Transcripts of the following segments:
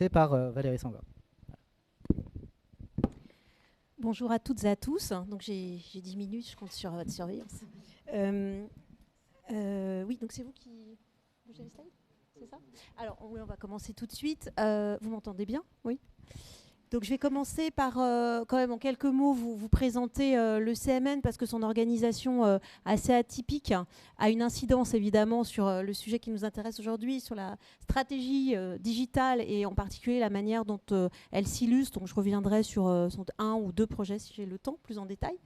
C'est par Valérie Sangot. Bonjour à toutes et à tous. Donc j'ai 10 minutes, je compte sur votre surveillance. Oui, donc c'est vous qui bougez les slides, c'est ça? Alors oui, on va commencer tout de suite. Vous m'entendez bien? Oui. Donc je vais commencer par quand même en quelques mots vous présenter le CMN parce que son organisation assez atypique a une incidence évidemment sur le sujet qui nous intéresse aujourd'hui, sur la stratégie digitale et en particulier la manière dont elle s'illustre. Donc je reviendrai sur un ou deux projets si j'ai le temps plus en détail.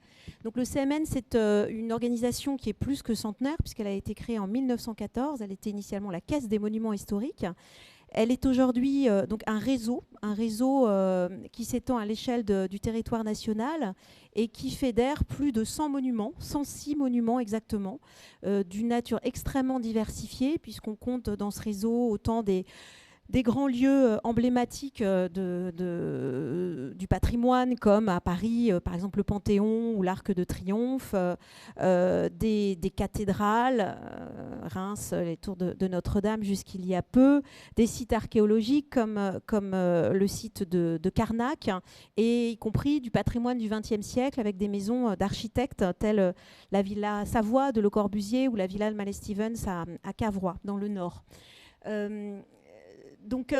Donc le CMN c'est une organisation qui est plus que centenaire puisqu'elle a été créée en 1914. Elle était initialement la Caisse des monuments historiques. Elle est aujourd'hui donc un réseau qui s'étend à l'échelle du territoire national et qui fédère plus de 100 monuments, 106 monuments exactement, d'une nature extrêmement diversifiée, puisqu'on compte dans ce réseau autant des grands lieux emblématiques du patrimoine, comme à Paris, par exemple le Panthéon ou l'Arc de Triomphe, des cathédrales, Reims, les tours de Notre-Dame jusqu'il y a peu, des sites archéologiques comme le site de Carnac, et y compris du patrimoine du XXe siècle avec des maisons d'architectes telles la Villa Savoie de Le Corbusier ou la Villa de Mallet-Stevens à Cavrois, dans le Nord. Donc,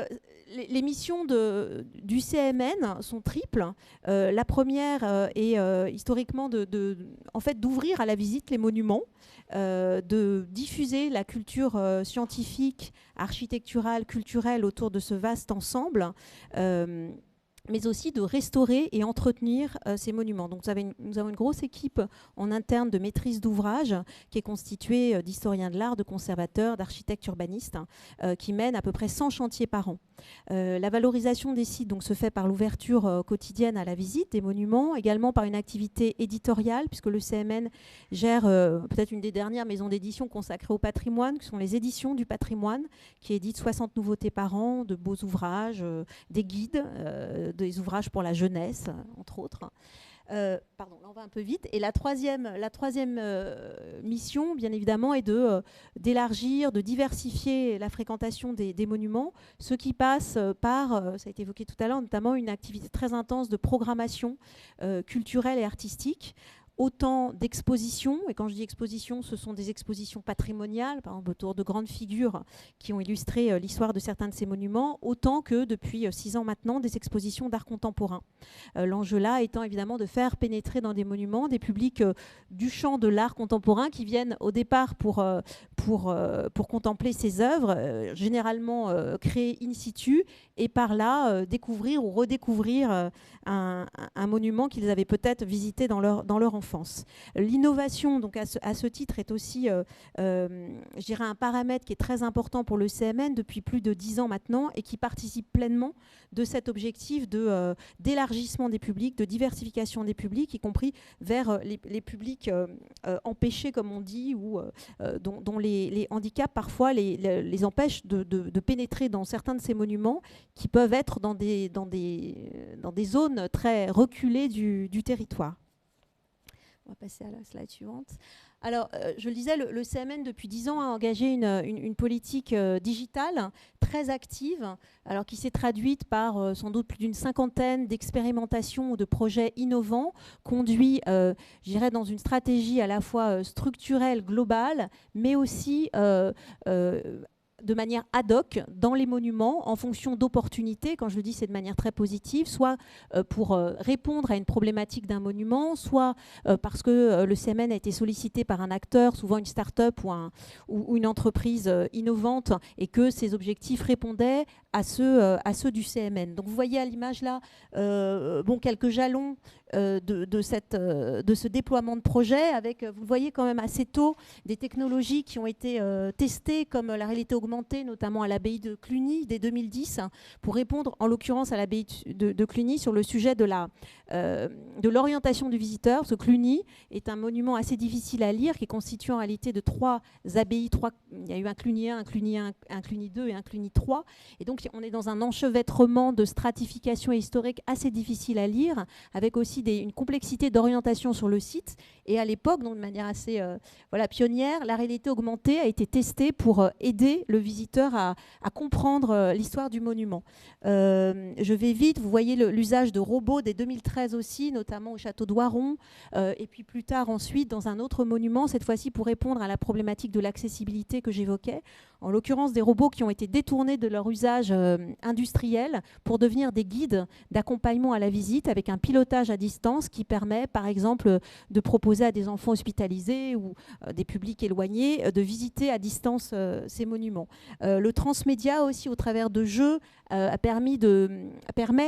les missions du CMN sont triples. La première est historiquement en fait, d'ouvrir à la visite les monuments, de diffuser la culture scientifique, architecturale, culturelle autour de ce vaste ensemble. Mais aussi de restaurer et entretenir ces monuments. Donc nous avons une grosse équipe en interne de maîtrise d'ouvrage qui est constituée d'historiens de l'art, de conservateurs, d'architectes urbanistes qui mènent à peu près 100 chantiers par an. La valorisation des sites donc, se fait par l'ouverture quotidienne à la visite des monuments, également par une activité éditoriale, puisque le CMN gère peut-être une des dernières maisons d'édition consacrées au patrimoine, qui sont les éditions du patrimoine, qui éditent 60 nouveautés par an, de beaux ouvrages, des guides, des ouvrages pour la jeunesse, entre autres. Pardon, là on va un peu vite. Et la troisième mission, bien évidemment, est d'élargir, de diversifier la fréquentation des monuments, ce qui passe par, ça a été évoqué tout à l'heure, notamment une activité très intense de programmation culturelle et artistique, autant d'expositions, et quand je dis expositions, ce sont des expositions patrimoniales, par exemple autour de grandes figures qui ont illustré l'histoire de certains de ces monuments, autant que depuis 6 ans maintenant, des expositions d'art contemporain. L'enjeu là étant évidemment de faire pénétrer dans des monuments des publics du champ de l'art contemporain qui viennent au départ pour contempler ces œuvres, généralement créées in situ, et par là découvrir ou redécouvrir un monument qu'ils avaient peut-être visité dans leur enfance. L'innovation, donc à ce titre, est aussi, je dirais, un paramètre qui est très important pour le CMN depuis plus de 10 ans maintenant et qui participe pleinement de cet objectif d'élargissement des publics, de diversification des publics, y compris vers les publics empêchés, comme on dit, ou dont les handicaps parfois les empêchent de pénétrer dans certains de ces monuments qui peuvent être dans des zones très reculées du territoire. On va passer à la slide suivante. Alors, je le disais, le CMN, depuis 10 ans, a engagé une politique digitale très active, alors qui s'est traduite par sans doute plus d'une cinquantaine d'expérimentations ou de projets innovants, conduits, je dirais, dans une stratégie à la fois structurelle, globale, mais aussi de manière ad hoc dans les monuments en fonction d'opportunités. Quand je le dis, c'est de manière très positive, soit pour répondre à une problématique d'un monument, soit parce que le CMN a été sollicité par un acteur, souvent une start-up ou une entreprise innovante, et que ces objectifs répondaient à ceux du CMN. Donc vous voyez à l'image là quelques jalons de ce déploiement de projet, avec, vous le voyez quand même assez tôt, des technologies qui ont été testées, comme la réalité augmentée, notamment à l'abbaye de Cluny dès 2010, pour répondre en l'occurrence à l'abbaye de Cluny sur le sujet de l'orientation du visiteur. Parce que Cluny est un monument assez difficile à lire, qui est constitué en réalité de 3 abbayes. Il y a eu un Cluny 1, un Cluny 1, un Cluny 2 et un Cluny 3. Et donc on est dans un enchevêtrement de stratification historique assez difficile à lire, avec aussi une complexité d'orientation sur le site. Et à l'époque, donc de manière assez pionnière, la réalité augmentée a été testée pour aider le visiteur à comprendre l'histoire du monument. Je vais vite, vous voyez l'usage de robots dès 2013 aussi, notamment au château d'Oiron, et puis plus tard ensuite dans un autre monument, cette fois-ci pour répondre à la problématique de l'accessibilité que j'évoquais. En l'occurrence, des robots qui ont été détournés de leur usage industriel pour devenir des guides d'accompagnement à la visite avec un pilotage à distance qui permet, par exemple, de proposer à des enfants hospitalisés ou des publics éloignés de visiter à distance ces monuments. Le transmédia aussi, au travers de jeux, permet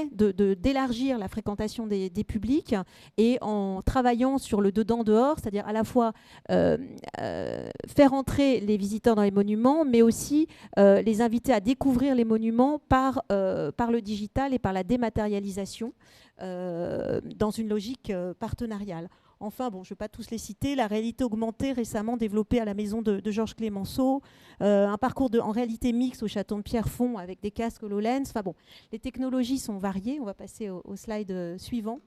d'élargir la fréquentation des publics et en travaillant sur le dedans-dehors, c'est-à-dire à la fois faire entrer les visiteurs dans les monuments, mais aussi les inviter à découvrir les monuments par le digital et par la dématérialisation dans une logique partenariale. Enfin, bon, je ne vais pas tous les citer, la réalité augmentée récemment développée à la maison de Georges Clémenceau, un parcours en réalité mixte au château de Pierrefonds avec des casques HoloLens. Enfin bon, les technologies sont variées. On va passer au slide suivant.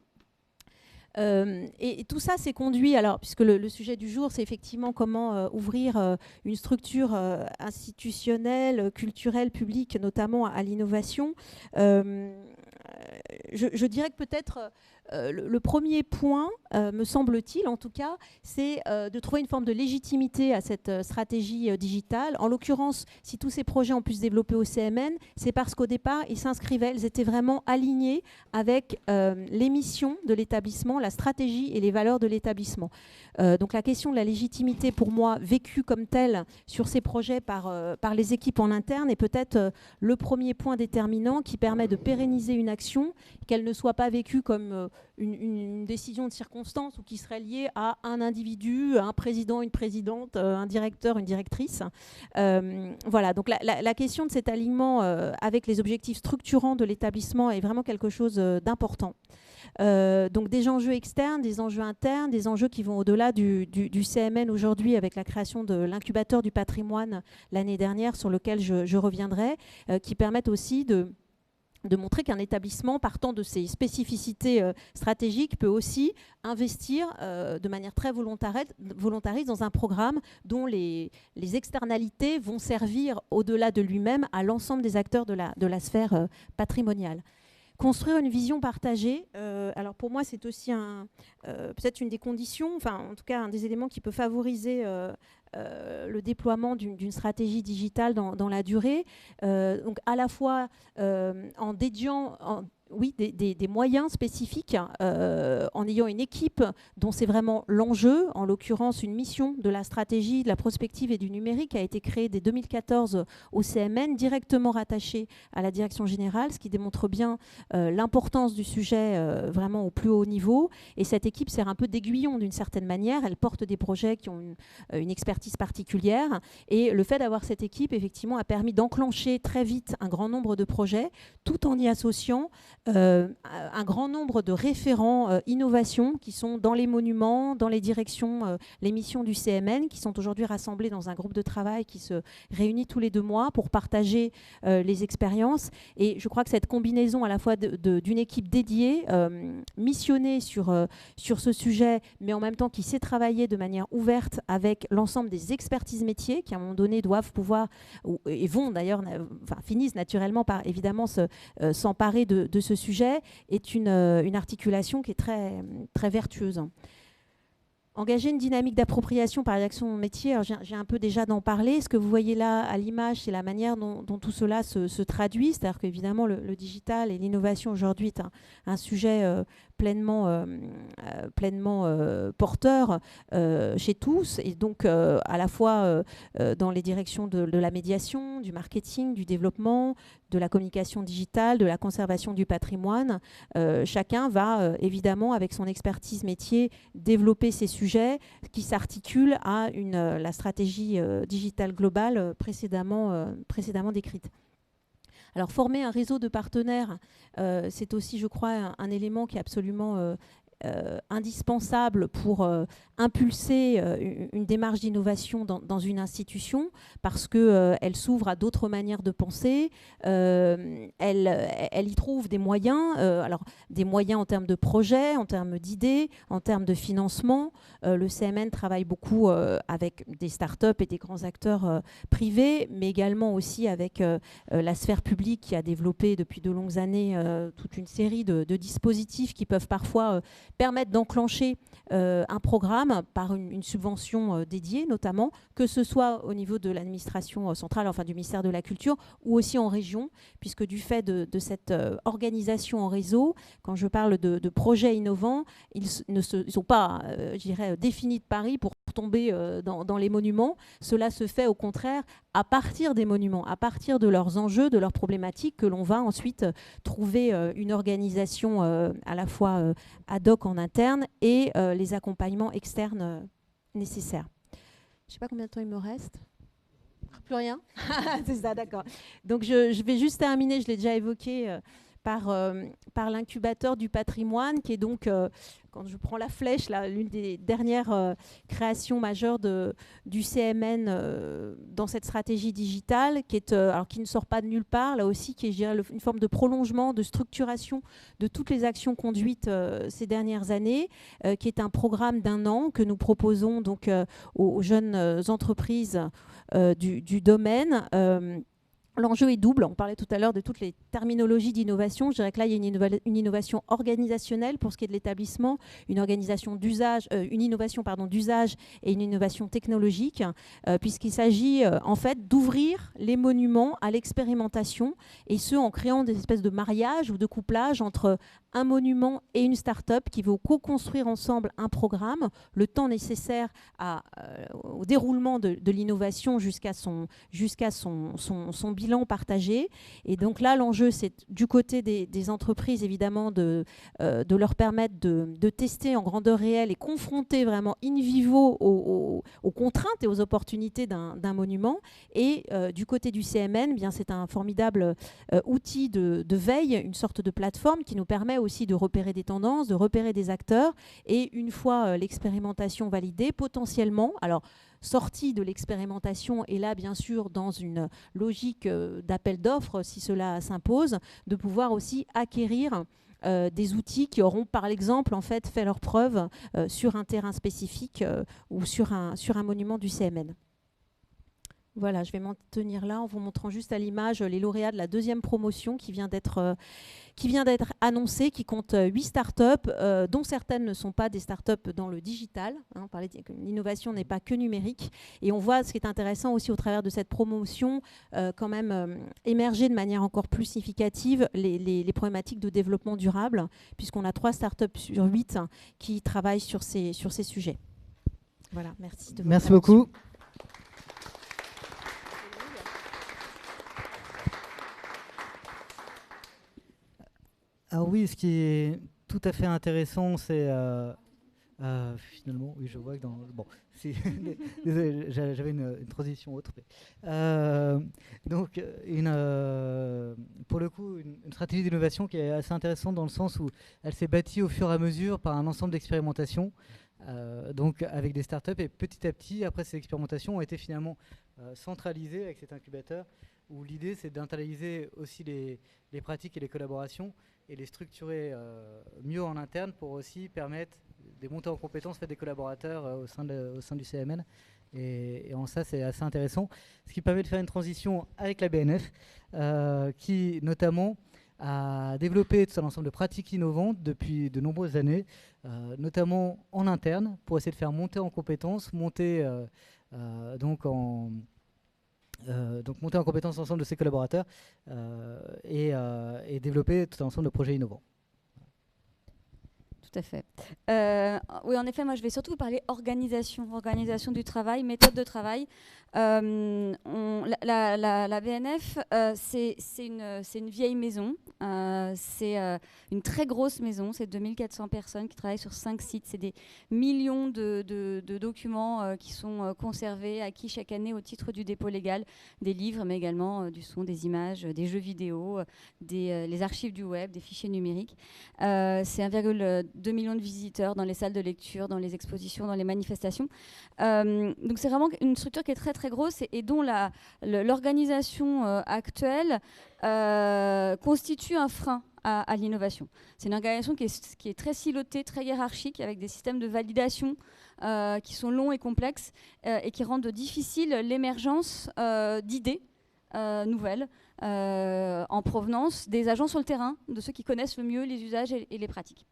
Et tout ça s'est conduit, alors, puisque le sujet du jour, c'est effectivement comment ouvrir une structure institutionnelle, culturelle, publique, notamment à l'innovation. Je dirais que peut-être le premier point, me semble-t-il en tout cas, c'est de trouver une forme de légitimité à cette stratégie digitale. En l'occurrence, si tous ces projets ont pu se développer au CMN, c'est parce qu'au départ, ils s'inscrivaient, ils étaient vraiment alignés avec les missions de l'établissement, la stratégie et les valeurs de l'établissement. Donc la question de la légitimité, pour moi, vécue comme telle sur ces projets par les équipes en interne est peut-être le premier point déterminant qui permet de pérenniser une action, qu'elle ne soit pas vécue comme une décision de circonstance ou qui serait liée à un individu, un président, une présidente, un directeur, une directrice. Voilà, donc la question de cet alignement avec les objectifs structurants de l'établissement est vraiment quelque chose d'important. Donc des enjeux externes, des enjeux internes, des enjeux qui vont au-delà du CMN aujourd'hui avec la création de l'incubateur du patrimoine l'année dernière sur lequel je reviendrai, qui permettent aussi de montrer qu'un établissement, partant de ses spécificités stratégiques, peut aussi investir de manière très volontariste dans un programme dont les externalités vont servir au-delà de lui-même à l'ensemble des acteurs de la sphère patrimoniale. Construire une vision partagée, alors pour moi c'est aussi peut-être une des conditions, enfin en tout cas un des éléments qui peut favoriser le déploiement d'une stratégie digitale dans la durée, donc à la fois en dédiant des moyens spécifiques, en ayant une équipe dont c'est vraiment l'enjeu, en l'occurrence une mission de la stratégie, de la prospective et du numérique a été créée dès 2014 au CMN, directement rattachée à la direction générale, ce qui démontre bien l'importance du sujet vraiment au plus haut niveau. Et cette équipe sert un peu d'aiguillon d'une certaine manière, elle porte des projets qui ont une expertise particulière, et le fait d'avoir cette équipe effectivement a permis d'enclencher très vite un grand nombre de projets, tout en y associant un grand nombre de référents innovation qui sont dans les monuments, dans les directions, les missions du CMN, qui sont aujourd'hui rassemblés dans un groupe de travail qui se réunit tous les 2 mois pour partager les expériences. Et je crois que cette combinaison à la fois d'une équipe dédiée, missionnée sur ce sujet, mais en même temps qui sait travailler de manière ouverte avec l'ensemble des expertises métiers qui à un moment donné doivent pouvoir, et vont d'ailleurs, finissent naturellement par évidemment s'emparer de ce sujet, est une articulation qui est très, très vertueuse. Engager une dynamique d'appropriation par les actions métiers, j'ai un peu déjà d'en parler. Ce que vous voyez là à l'image, c'est la manière dont tout cela se traduit. C'est-à-dire qu'évidemment, le digital et l'innovation aujourd'hui est un sujet pleinement porteur chez tous, et donc à la fois dans les directions de la médiation, du marketing, du développement, de la communication digitale, de la conservation du patrimoine. Chacun va évidemment, avec son expertise métier, développer ces sujets qui s'articulent à la stratégie digitale globale précédemment décrite. Alors former un réseau de partenaires, c'est aussi, je crois, un élément qui est absolument indispensable pour impulser une démarche d'innovation dans une institution, parce qu'elle s'ouvre à d'autres manières de penser, elle y trouve des moyens, alors des moyens en termes de projets, en termes d'idées, en termes de financement. Le CMN travaille beaucoup avec des startups et des grands acteurs privés, mais également aussi avec la sphère publique qui a développé depuis de longues années toute une série de dispositifs qui peuvent parfois permettre d'enclencher un programme par une subvention dédiée, notamment, que ce soit au niveau de l'administration centrale, enfin du ministère de la Culture, ou aussi en région, puisque du fait de cette organisation en réseau, quand je parle de projets innovants, ils ne sont pas, je dirais, définis de Paris pour tomber dans les monuments. Cela se fait au contraire à partir des monuments, à partir de leurs enjeux, de leurs problématiques, que l'on va ensuite trouver une organisation à la fois ad hoc en interne et les accompagnements externes nécessaires. Je ne sais pas combien de temps il me reste. Plus rien. C'est ça, d'accord. Donc je vais juste terminer, je l'ai déjà évoqué, par l'incubateur du patrimoine, qui est donc, quand je prends la flèche, l'une des dernières créations majeures du CMN dans cette stratégie digitale, qui ne sort pas de nulle part, là aussi, qui est, je dirais, une forme de prolongement, de structuration de toutes les actions conduites ces dernières années, qui est un programme d'1 an que nous proposons donc aux jeunes entreprises du domaine. L'enjeu est double. On parlait tout à l'heure de toutes les terminologies d'innovation. Je dirais que là, il y a une innovation organisationnelle pour ce qui est de l'établissement, une innovation d'usage et une innovation technologique, puisqu'il s'agit en fait d'ouvrir les monuments à l'expérimentation, et ce en créant des espèces de mariages ou de couplages entre un monument et une start-up qui veut co-construire ensemble un programme, le temps nécessaire au déroulement de l'innovation jusqu'à son bilan partagé. Et donc là, l'enjeu, c'est du côté des entreprises, évidemment, de leur permettre de tester en grandeur réelle et confronter vraiment in vivo aux contraintes et aux opportunités d'un monument. Et du côté du CMN, bien, c'est un formidable outil de veille, une sorte de plateforme qui nous permet aussi de repérer des tendances, de repérer des acteurs. Et une fois l'expérimentation validée, potentiellement, alors sortie de l'expérimentation, et là bien sûr dans une logique d'appel d'offres si cela s'impose, de pouvoir aussi acquérir des outils qui auront par exemple en fait fait leurs preuves sur un terrain spécifique ou sur un monument du CMN. Voilà, je vais m'en tenir là en vous montrant juste à l'image les lauréats de la 2e promotion qui vient d'être annoncée, qui compte 8 startups, dont certaines ne sont pas des startups dans le digital. Hein, l'innovation n'est pas que numérique. Et on voit ce qui est intéressant aussi au travers de cette promotion, quand même émerger de manière encore plus significative les problématiques de développement durable, puisqu'on a 3 startups sur 8 qui travaillent sur ces sujets. Voilà, merci. Merci beaucoup. Ah oui, ce qui est tout à fait intéressant, c'est finalement, oui, je vois que dans... Bon, désolé, j'avais une transition autre. Donc, pour le coup, une stratégie d'innovation qui est assez intéressante dans le sens où elle s'est bâtie au fur et à mesure par un ensemble d'expérimentations, donc avec des startups, et petit à petit, après ces expérimentations, ont été finalement centralisées avec cet incubateur, où l'idée, c'est d'internaliser aussi les pratiques et les collaborations, et les structurer mieux en interne pour aussi permettre des montées en compétences des collaborateurs au sein du CMN. Et en ça, c'est assez intéressant. Ce qui permet de faire une transition avec la BNF, qui notamment a développé tout un ensemble de pratiques innovantes depuis de nombreuses années, notamment en interne, pour essayer de faire monter en compétences, monter en compétence l'ensemble de ses collaborateurs et développer tout un ensemble de projets innovants. Tout à fait. Oui, en effet, moi, je vais surtout vous parler organisation du travail, méthode de travail. La BNF, c'est une vieille maison. C'est une très grosse maison. C'est 2400 personnes qui travaillent sur 5 sites. C'est des millions de documents qui sont conservés, acquis chaque année au titre du dépôt légal, des livres, mais également du son, des images, des jeux vidéo, les archives du web, des fichiers numériques. C'est 1,2 2 millions de visiteurs dans les salles de lecture, dans les expositions, dans les manifestations. Donc c'est vraiment une structure qui est très très grosse et dont l'organisation actuelle constitue un frein à l'innovation. C'est une organisation qui est très silotée, très hiérarchique, avec des systèmes de validation qui sont longs et complexes et qui rendent difficile l'émergence d'idées nouvelles en provenance des agents sur le terrain, de ceux qui connaissent le mieux les usages et les pratiques.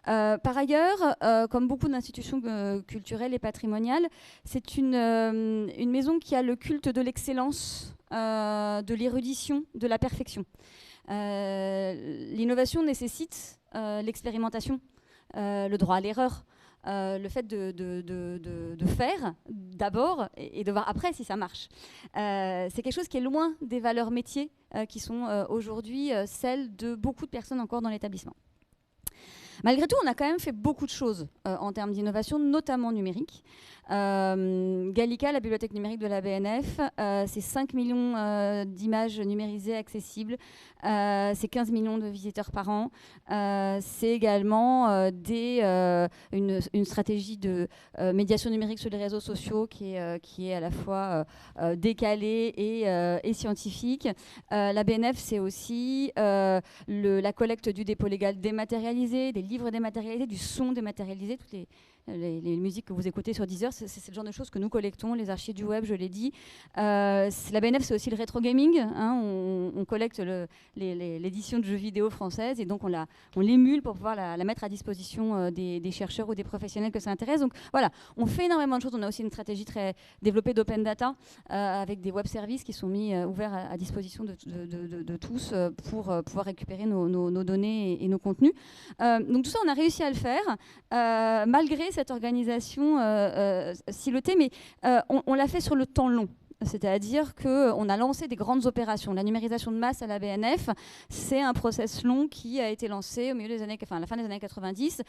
Par ailleurs, comme beaucoup d'institutions culturelles et patrimoniales, c'est une maison qui a le culte de l'excellence, de l'érudition, de la perfection. L'innovation nécessite l'expérimentation, le droit à l'erreur, le fait de faire d'abord et de voir après si ça marche. C'est quelque chose qui est loin des valeurs métiers qui sont aujourd'hui celles de beaucoup de personnes encore dans l'établissement. Malgré tout, on a quand même fait beaucoup de choses en termes d'innovation, notamment numérique. Gallica, la bibliothèque numérique de la BNF, c'est 5 millions d'images numérisées accessibles, c'est 15 millions de visiteurs par an, c'est également une stratégie de médiation numérique sur les réseaux sociaux qui est à la fois décalée et scientifique. La BNF, c'est aussi la collecte du dépôt légal dématérialisé, des livres dématérialisés, du son dématérialisé, toutes les musiques que vous écoutez sur Deezer, c'est le genre de choses que nous collectons, les archives du web, je l'ai dit. La BNF, c'est aussi le rétro gaming. Hein, on collecte l'édition de jeux vidéo française et donc on l'émule pour pouvoir la mettre à disposition des chercheurs ou des professionnels que ça intéresse. Donc voilà, on fait énormément de choses. On a aussi une stratégie très développée d'open data avec des web services qui sont mis ouverts à disposition de tous pour pouvoir récupérer nos données et nos contenus. Donc tout ça, on a réussi à le faire malgré cette organisation silotée, mais on l'a fait sur le temps long. C'est-à-dire qu'on a lancé des grandes opérations. La numérisation de masse à la BNF, c'est un process long qui a été lancé au milieu des années, à la fin des années 90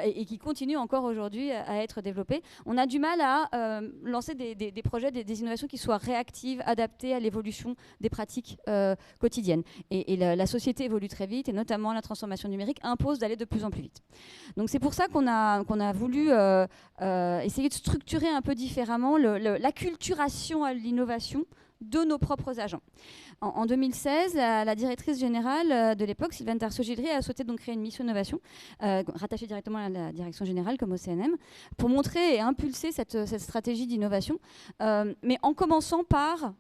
et qui continue encore aujourd'hui à être développé. On a du mal à lancer des projets, des innovations qui soient réactives, adaptées à l'évolution des pratiques quotidiennes. Et la société évolue très vite et notamment la transformation numérique impose d'aller de plus en plus vite. Donc c'est pour ça qu'on a voulu essayer de structurer un peu différemment l'acculturation à l'innovation de nos propres agents. En 2016, la directrice générale de l'époque, Sylvaine Tarceau-Gidry, a souhaité donc créer une mission innovation rattachée directement à la direction générale comme au CNM pour montrer et impulser cette stratégie d'innovation, mais en commençant par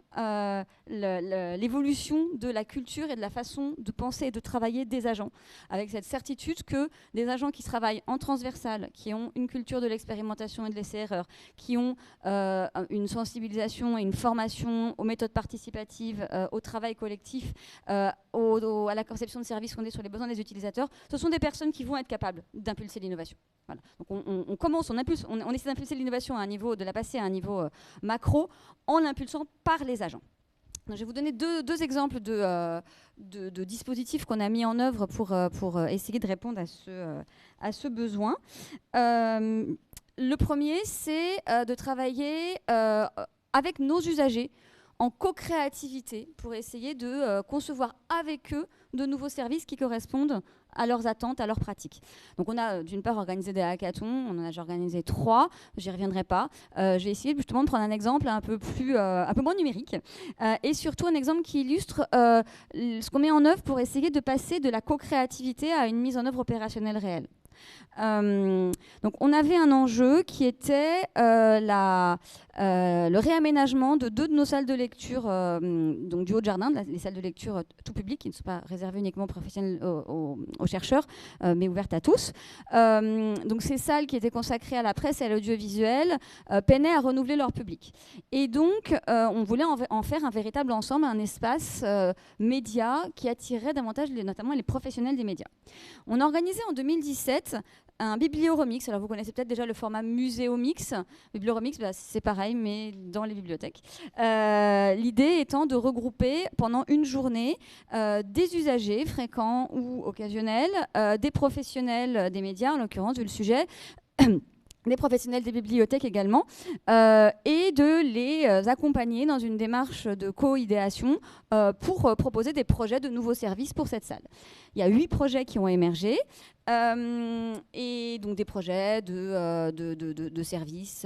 l'évolution de la culture et de la façon de penser et de travailler des agents, avec cette certitude que des agents qui travaillent en transversal, qui ont une culture de l'expérimentation et de l'essai-erreur, qui ont une sensibilisation et une formation aux méthodes participatives, au travail collectif, à la conception de services fondés sur les besoins des utilisateurs, ce sont des personnes qui vont être capables d'impulser l'innovation. Voilà. Donc on essaie d'impulser l'innovation à un niveau, de la passer à un niveau macro en l'impulsant par les agents. Donc, je vais vous donner deux exemples de dispositifs qu'on a mis en œuvre pour essayer de répondre à ce besoin. Le premier, c'est de travailler avec nos usagers en co-créativité pour essayer de concevoir avec eux de nouveaux services qui correspondent à leurs attentes, à leurs pratiques. Donc on a d'une part organisé des hackathons, on en a déjà organisé 3, j'y reviendrai pas. J'ai essayé justement de prendre un exemple un peu moins numérique et surtout un exemple qui illustre ce qu'on met en œuvre pour essayer de passer de la co-créativité à une mise en œuvre opérationnelle réelle. Donc on avait un enjeu qui était le réaménagement de 2 de nos salles de lecture, donc du Haut-de-Jardin, les salles de lecture tout public, qui ne sont pas réservées uniquement aux professionnels, aux chercheurs, mais ouvertes à tous. Donc ces salles qui étaient consacrées à la presse et à l'audiovisuel peinaient à renouveler leur public. Et donc on voulait en faire un véritable ensemble, un espace média qui attirait davantage notamment les professionnels des médias. On a organisé en 2017 un biblioremix. Alors vous connaissez peut-être déjà le format muséomix. Biblioremix, c'est pareil, mais dans les bibliothèques. L'idée étant de regrouper pendant une journée des usagers fréquents ou occasionnels, des professionnels des médias, en l'occurrence, vu le sujet, des professionnels des bibliothèques également, et de les accompagner dans une démarche de co-idéation pour proposer des projets de nouveaux services pour cette salle. il y a 8 projets qui ont émergé. Et donc des projets de services,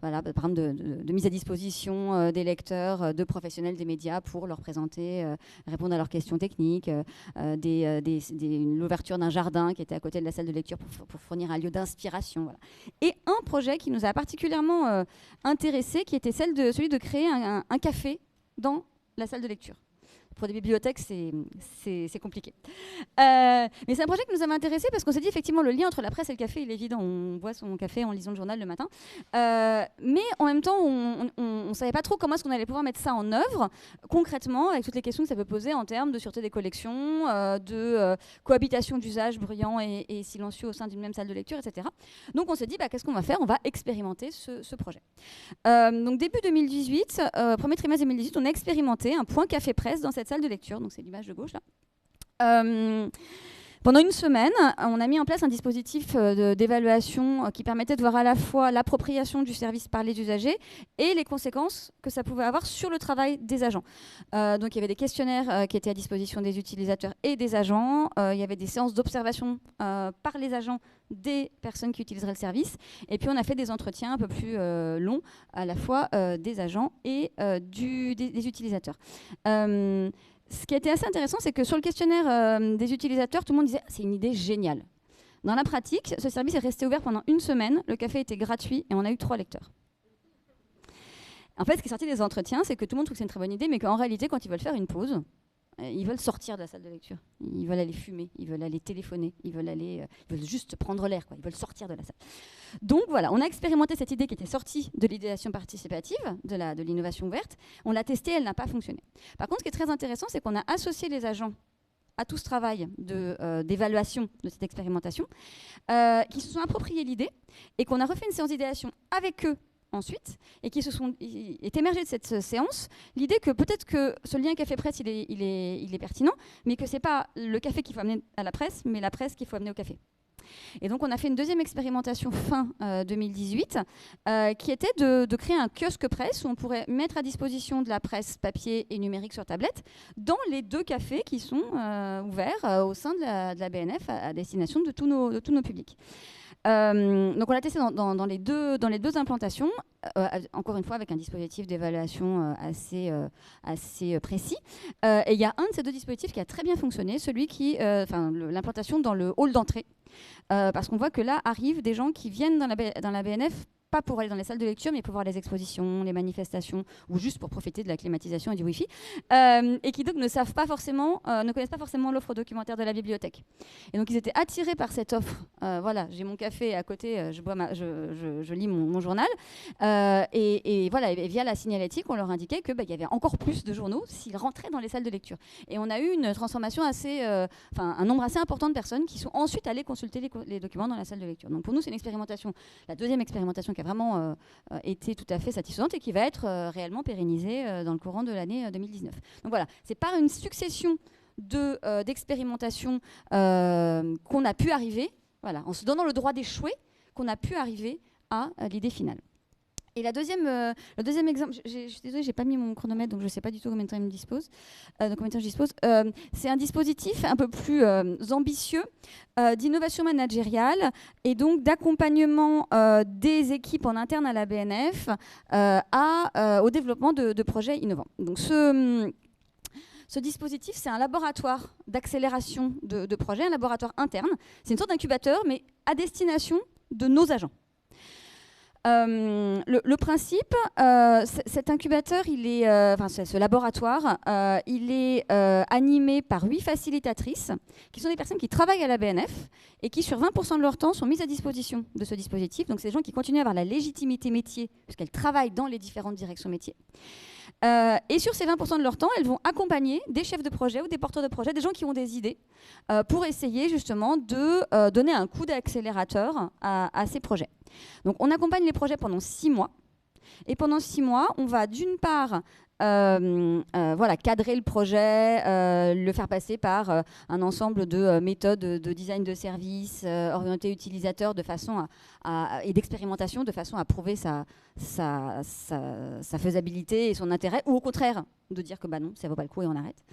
voilà, par exemple de mise à disposition des lecteurs, de professionnels des médias pour leur présenter, répondre à leurs questions techniques, l'ouverture d'un jardin qui était à côté de la salle de lecture pour fournir un lieu d'inspiration. Voilà. Et un projet qui nous a particulièrement intéressé, qui était celui de créer un café dans la salle de lecture. Pour des bibliothèques, c'est compliqué. Mais c'est un projet qui nous avait intéressé parce qu'on s'est dit effectivement le lien entre la presse et le café, il est évident. On boit son café en lisant le journal le matin. Mais en même temps, on ne savait pas trop comment est-ce qu'on allait pouvoir mettre ça en œuvre concrètement avec toutes les questions que ça peut poser en termes de sûreté des collections, de cohabitation d'usages bruyants et silencieux au sein d'une même salle de lecture, etc. Donc on s'est dit, qu'est-ce qu'on va faire? On va expérimenter ce projet. Donc début 2018, premier trimestre 2018, on a expérimenté un point café presse dans cette salle de lecture, donc c'est l'image de gauche là. Pendant une semaine, on a mis en place un dispositif d'évaluation qui permettait de voir à la fois l'appropriation du service par les usagers et les conséquences que ça pouvait avoir sur le travail des agents. Donc il y avait des questionnaires qui étaient à disposition des utilisateurs et des agents, il y avait des séances d'observation par les agents des personnes qui utiliseraient le service, et puis on a fait des entretiens un peu plus longs à la fois des agents et des utilisateurs. Ce qui a été assez intéressant, c'est que sur le questionnaire des utilisateurs, tout le monde disait « c'est une idée géniale ». Dans la pratique, ce service est resté ouvert pendant une semaine, le café était gratuit et on a eu 3 lecteurs. En fait, ce qui est sorti des entretiens, c'est que tout le monde trouve que c'est une très bonne idée, mais qu'en réalité, quand ils veulent faire une pause, ils veulent sortir de la salle de lecture. Ils veulent aller fumer, ils veulent aller téléphoner, ils veulent juste prendre l'air, quoi. Ils veulent sortir de la salle. Donc voilà, on a expérimenté cette idée qui était sortie de l'idéation participative, de l'innovation ouverte. On l'a testée, elle n'a pas fonctionné. Par contre, ce qui est très intéressant, c'est qu'on a associé les agents à tout ce travail d'évaluation de cette expérimentation, qui se sont appropriés l'idée et qu'on a refait une séance d'idéation avec eux ensuite, et qui est émergé de cette séance l'idée que peut-être que ce lien café-presse, il est pertinent, mais que ce n'est pas le café qu'il faut amener à la presse, mais la presse qu'il faut amener au café. Et donc on a fait une deuxième expérimentation fin 2018 qui était de créer un kiosque presse où on pourrait mettre à disposition de la presse papier et numérique sur tablette dans les 2 cafés qui sont ouverts au sein de la BNF à destination de tous nos publics. Donc on l'a testé dans les deux implantations, encore une fois avec un dispositif d'évaluation assez précis. Et il y a un de ces 2 dispositifs qui a très bien fonctionné, celui l'implantation dans le hall d'entrée. Parce qu'on voit que là arrivent des gens qui viennent dans la BNF pas pour aller dans les salles de lecture, mais pour voir les expositions, les manifestations, ou juste pour profiter de la climatisation et du Wi-Fi, et qui donc ne connaissent pas forcément l'offre documentaire de la bibliothèque. Et donc ils étaient attirés par cette offre. Voilà, j'ai mon café à côté, je lis mon journal, et voilà, et via la signalétique, on leur indiquait que y avait encore plus de journaux s'ils rentraient dans les salles de lecture. Et on a eu une transformation un nombre assez important de personnes qui sont ensuite allées consulter les documents dans la salle de lecture. Donc pour nous, c'est une expérimentation, la deuxième expérimentation qui a vraiment été tout à fait satisfaisante et qui va être réellement pérennisée dans le courant de l'année 2019. Donc voilà, c'est par une succession d'expérimentations qu'on a pu arriver, voilà, en se donnant le droit d'échouer, qu'on a pu arriver à l'idée finale. Et le deuxième exemple, je suis désolée, j'ai pas mis mon chronomètre, donc je ne sais pas du tout combien de temps je dispose. C'est un dispositif un peu plus ambitieux d'innovation managériale et donc d'accompagnement des équipes en interne à la BNF au développement de projets innovants. Donc ce dispositif, c'est un laboratoire d'accélération de projets, un laboratoire interne. C'est une sorte d'incubateur, mais à destination de nos agents. Le principe, cet incubateur, ce laboratoire, il est animé par 8 facilitatrices, qui sont des personnes qui travaillent à la BNF et qui, sur 20% de leur temps, sont mises à disposition de ce dispositif. Donc, c'est des gens qui continuent à avoir la légitimité métier, puisqu'elles travaillent dans les différentes directions métiers. Et sur ces 20% de leur temps, elles vont accompagner des chefs de projet ou des porteurs de projet, des gens qui ont des idées, pour essayer justement de donner un coup d'accélérateur à ces projets. Donc on accompagne les projets pendant 6 mois. Et pendant 6 mois, on va d'une part voilà, cadrer le projet, le faire passer par un ensemble de méthodes de design de service orienté utilisateur de façon et d'expérimentation de façon à prouver sa faisabilité et son intérêt, ou au contraire de dire que bah non, ça vaut pas le coup et on arrête.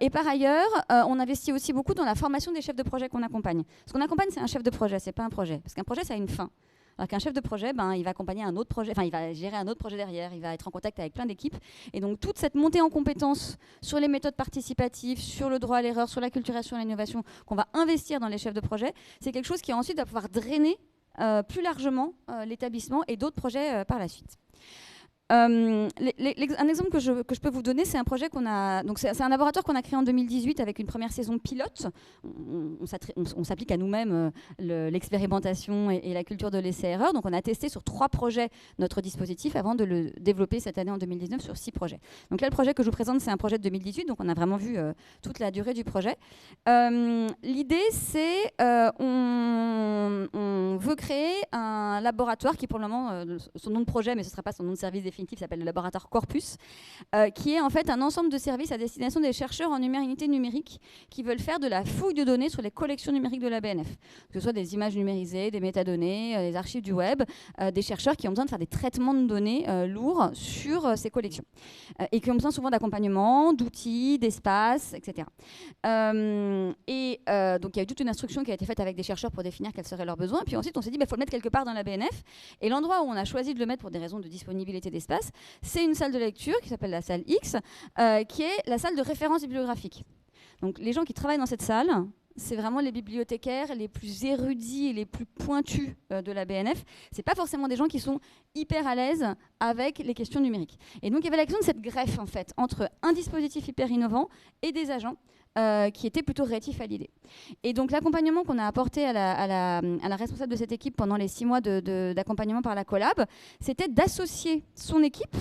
Et par ailleurs, on investit aussi beaucoup dans la formation des chefs de projet qu'on accompagne. Ce qu'on accompagne, c'est un chef de projet, c'est pas un projet, parce qu'un projet, ça a une fin. Alors qu'un chef de projet, il va accompagner un autre projet, il va gérer un autre projet derrière, il va être en contact avec plein d'équipes. Et donc toute cette montée en compétences sur les méthodes participatives, sur le droit à l'erreur, sur la culturation et l'innovation qu'on va investir dans les chefs de projet, c'est quelque chose qui ensuite va pouvoir drainer plus largement l'établissement et d'autres projets par la suite. Un exemple que je peux vous donner, c'est un projet qu'on a. Donc c'est un laboratoire qu'on a créé en 2018 avec une première saison pilote. On s'applique à nous-mêmes l'expérimentation et la culture de l'essai-erreur. Donc on a testé sur 3 projets notre dispositif avant de le développer cette année en 2019 sur 6 projets. Donc là, le projet que je vous présente, c'est un projet de 2018. Donc on a vraiment vu toute la durée du projet. L'idée, c'est on veut créer un laboratoire qui, pour le moment, son nom de projet, mais ce ne sera pas son nom de service définitif, s'appelle le laboratoire Corpus, qui est en fait un ensemble de services à destination des chercheurs en unité numérique qui veulent faire de la fouille de données sur les collections numériques de la BNF, que ce soit des images numérisées, des métadonnées, des archives du web, des chercheurs qui ont besoin de faire des traitements de données lourds sur ces collections et qui ont besoin souvent d'accompagnement, d'outils, d'espace, etc. Donc il y a eu toute une instruction qui a été faite avec des chercheurs pour définir quels seraient leurs besoins, puis ensuite on s'est dit faut le mettre quelque part dans la BNF, et l'endroit où on a choisi de le mettre pour des raisons de disponibilité d'espace, c'est une salle de lecture qui s'appelle la salle X, qui est la salle de référence bibliographique. Donc les gens qui travaillent dans cette salle, c'est vraiment les bibliothécaires les plus érudits et les plus pointus de la BNF. C'est pas forcément des gens qui sont hyper à l'aise avec les questions numériques. Et donc il y avait la question de cette greffe en fait entre un dispositif hyper innovant et des agents qui étaient plutôt rétifs à l'idée. Et donc l'accompagnement qu'on a apporté à la responsable de cette équipe pendant les 6 mois d'accompagnement par la collab, c'était d'associer son équipe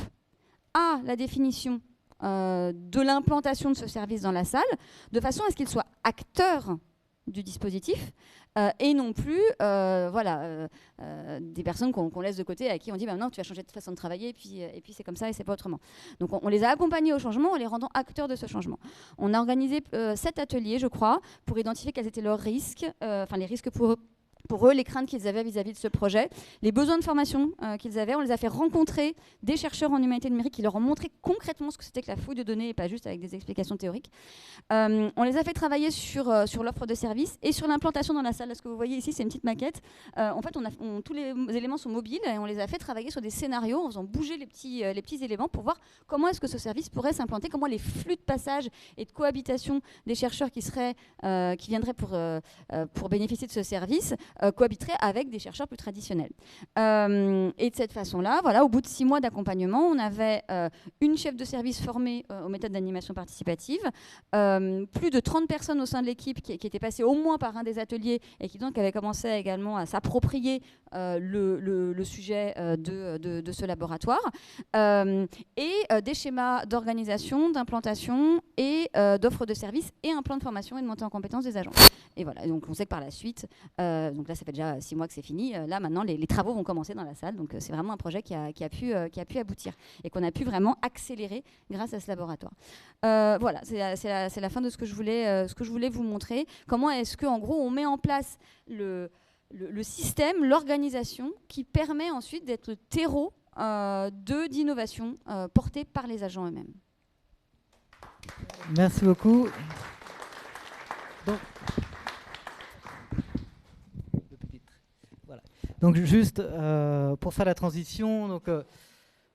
à la définition de l'implantation de ce service dans la salle, de façon à ce qu'il soit acteur du dispositif et non plus des personnes qu'on laisse de côté, à qui on dit non, tu vas changer de façon de travailler et puis c'est comme ça et c'est pas autrement. Donc on les a accompagnés au changement en les rendant acteurs de ce changement. On a organisé 7 ateliers, je crois, pour identifier quels étaient leurs risques, les risques pour eux, les craintes qu'ils avaient vis-à-vis de ce projet, les besoins de formation qu'ils avaient. On les a fait rencontrer des chercheurs en humanité numérique qui leur ont montré concrètement ce que c'était que la fouille de données et pas juste avec des explications théoriques. On les a fait travailler sur l'offre de services et sur l'implantation dans la salle. Là, ce que vous voyez ici, c'est une petite maquette. En fait, tous les éléments sont mobiles et on les a fait travailler sur des scénarios en faisant bouger les petits éléments pour voir comment est-ce que ce service pourrait s'implanter, comment les flux de passage et de cohabitation des chercheurs qui viendraient pour bénéficier de ce service cohabiterait avec des chercheurs plus traditionnels. Et de cette façon-là, au bout de 6 mois d'accompagnement, on avait une chef de service formée aux méthodes d'animation participative, plus de 30 personnes au sein de l'équipe qui étaient passées au moins par un des ateliers et qui donc avaient commencé également à s'approprier le sujet de ce laboratoire, et des schémas d'organisation, d'implantation et d'offres de services et un plan de formation et de montée en compétences des agents. Et voilà, donc on sait que par la suite, donc là ça fait déjà 6 mois que c'est fini, là maintenant les travaux vont commencer dans la salle, donc c'est vraiment un projet qui a pu aboutir et qu'on a pu vraiment accélérer grâce à ce laboratoire. Voilà, c'est la fin de ce que je voulais vous montrer. Comment est-ce qu'en gros on met en place le système, l'organisation qui permet ensuite d'être le terreau d'innovation porté par les agents eux-mêmes. Merci beaucoup. Donc juste pour faire la transition, donc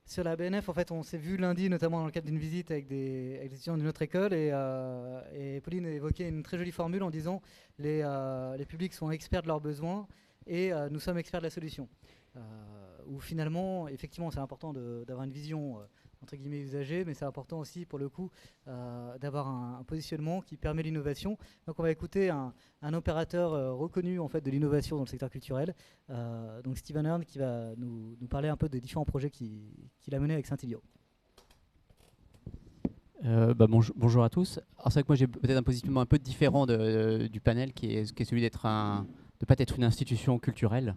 sur la BNF, en fait, on s'est vu lundi, notamment dans le cadre d'une visite avec des étudiants d'une autre école, et Pauline évoquait une très jolie formule en disant les publics sont experts de leurs besoins et nous sommes experts de la solution. Où finalement, effectivement, c'est important d'avoir une vision entre guillemets usagée, mais c'est important aussi pour le coup d'avoir un positionnement qui permet l'innovation. Donc on va écouter un opérateur reconnu en fait de l'innovation dans le secteur culturel, donc Steven Hearn, qui va nous parler un peu des différents projets qu'il a menés avec Saint-Ilio. Bonjour à tous. Alors c'est vrai que moi j'ai peut-être un positionnement un peu différent du panel, qui est celui de ne pas être une institution culturelle.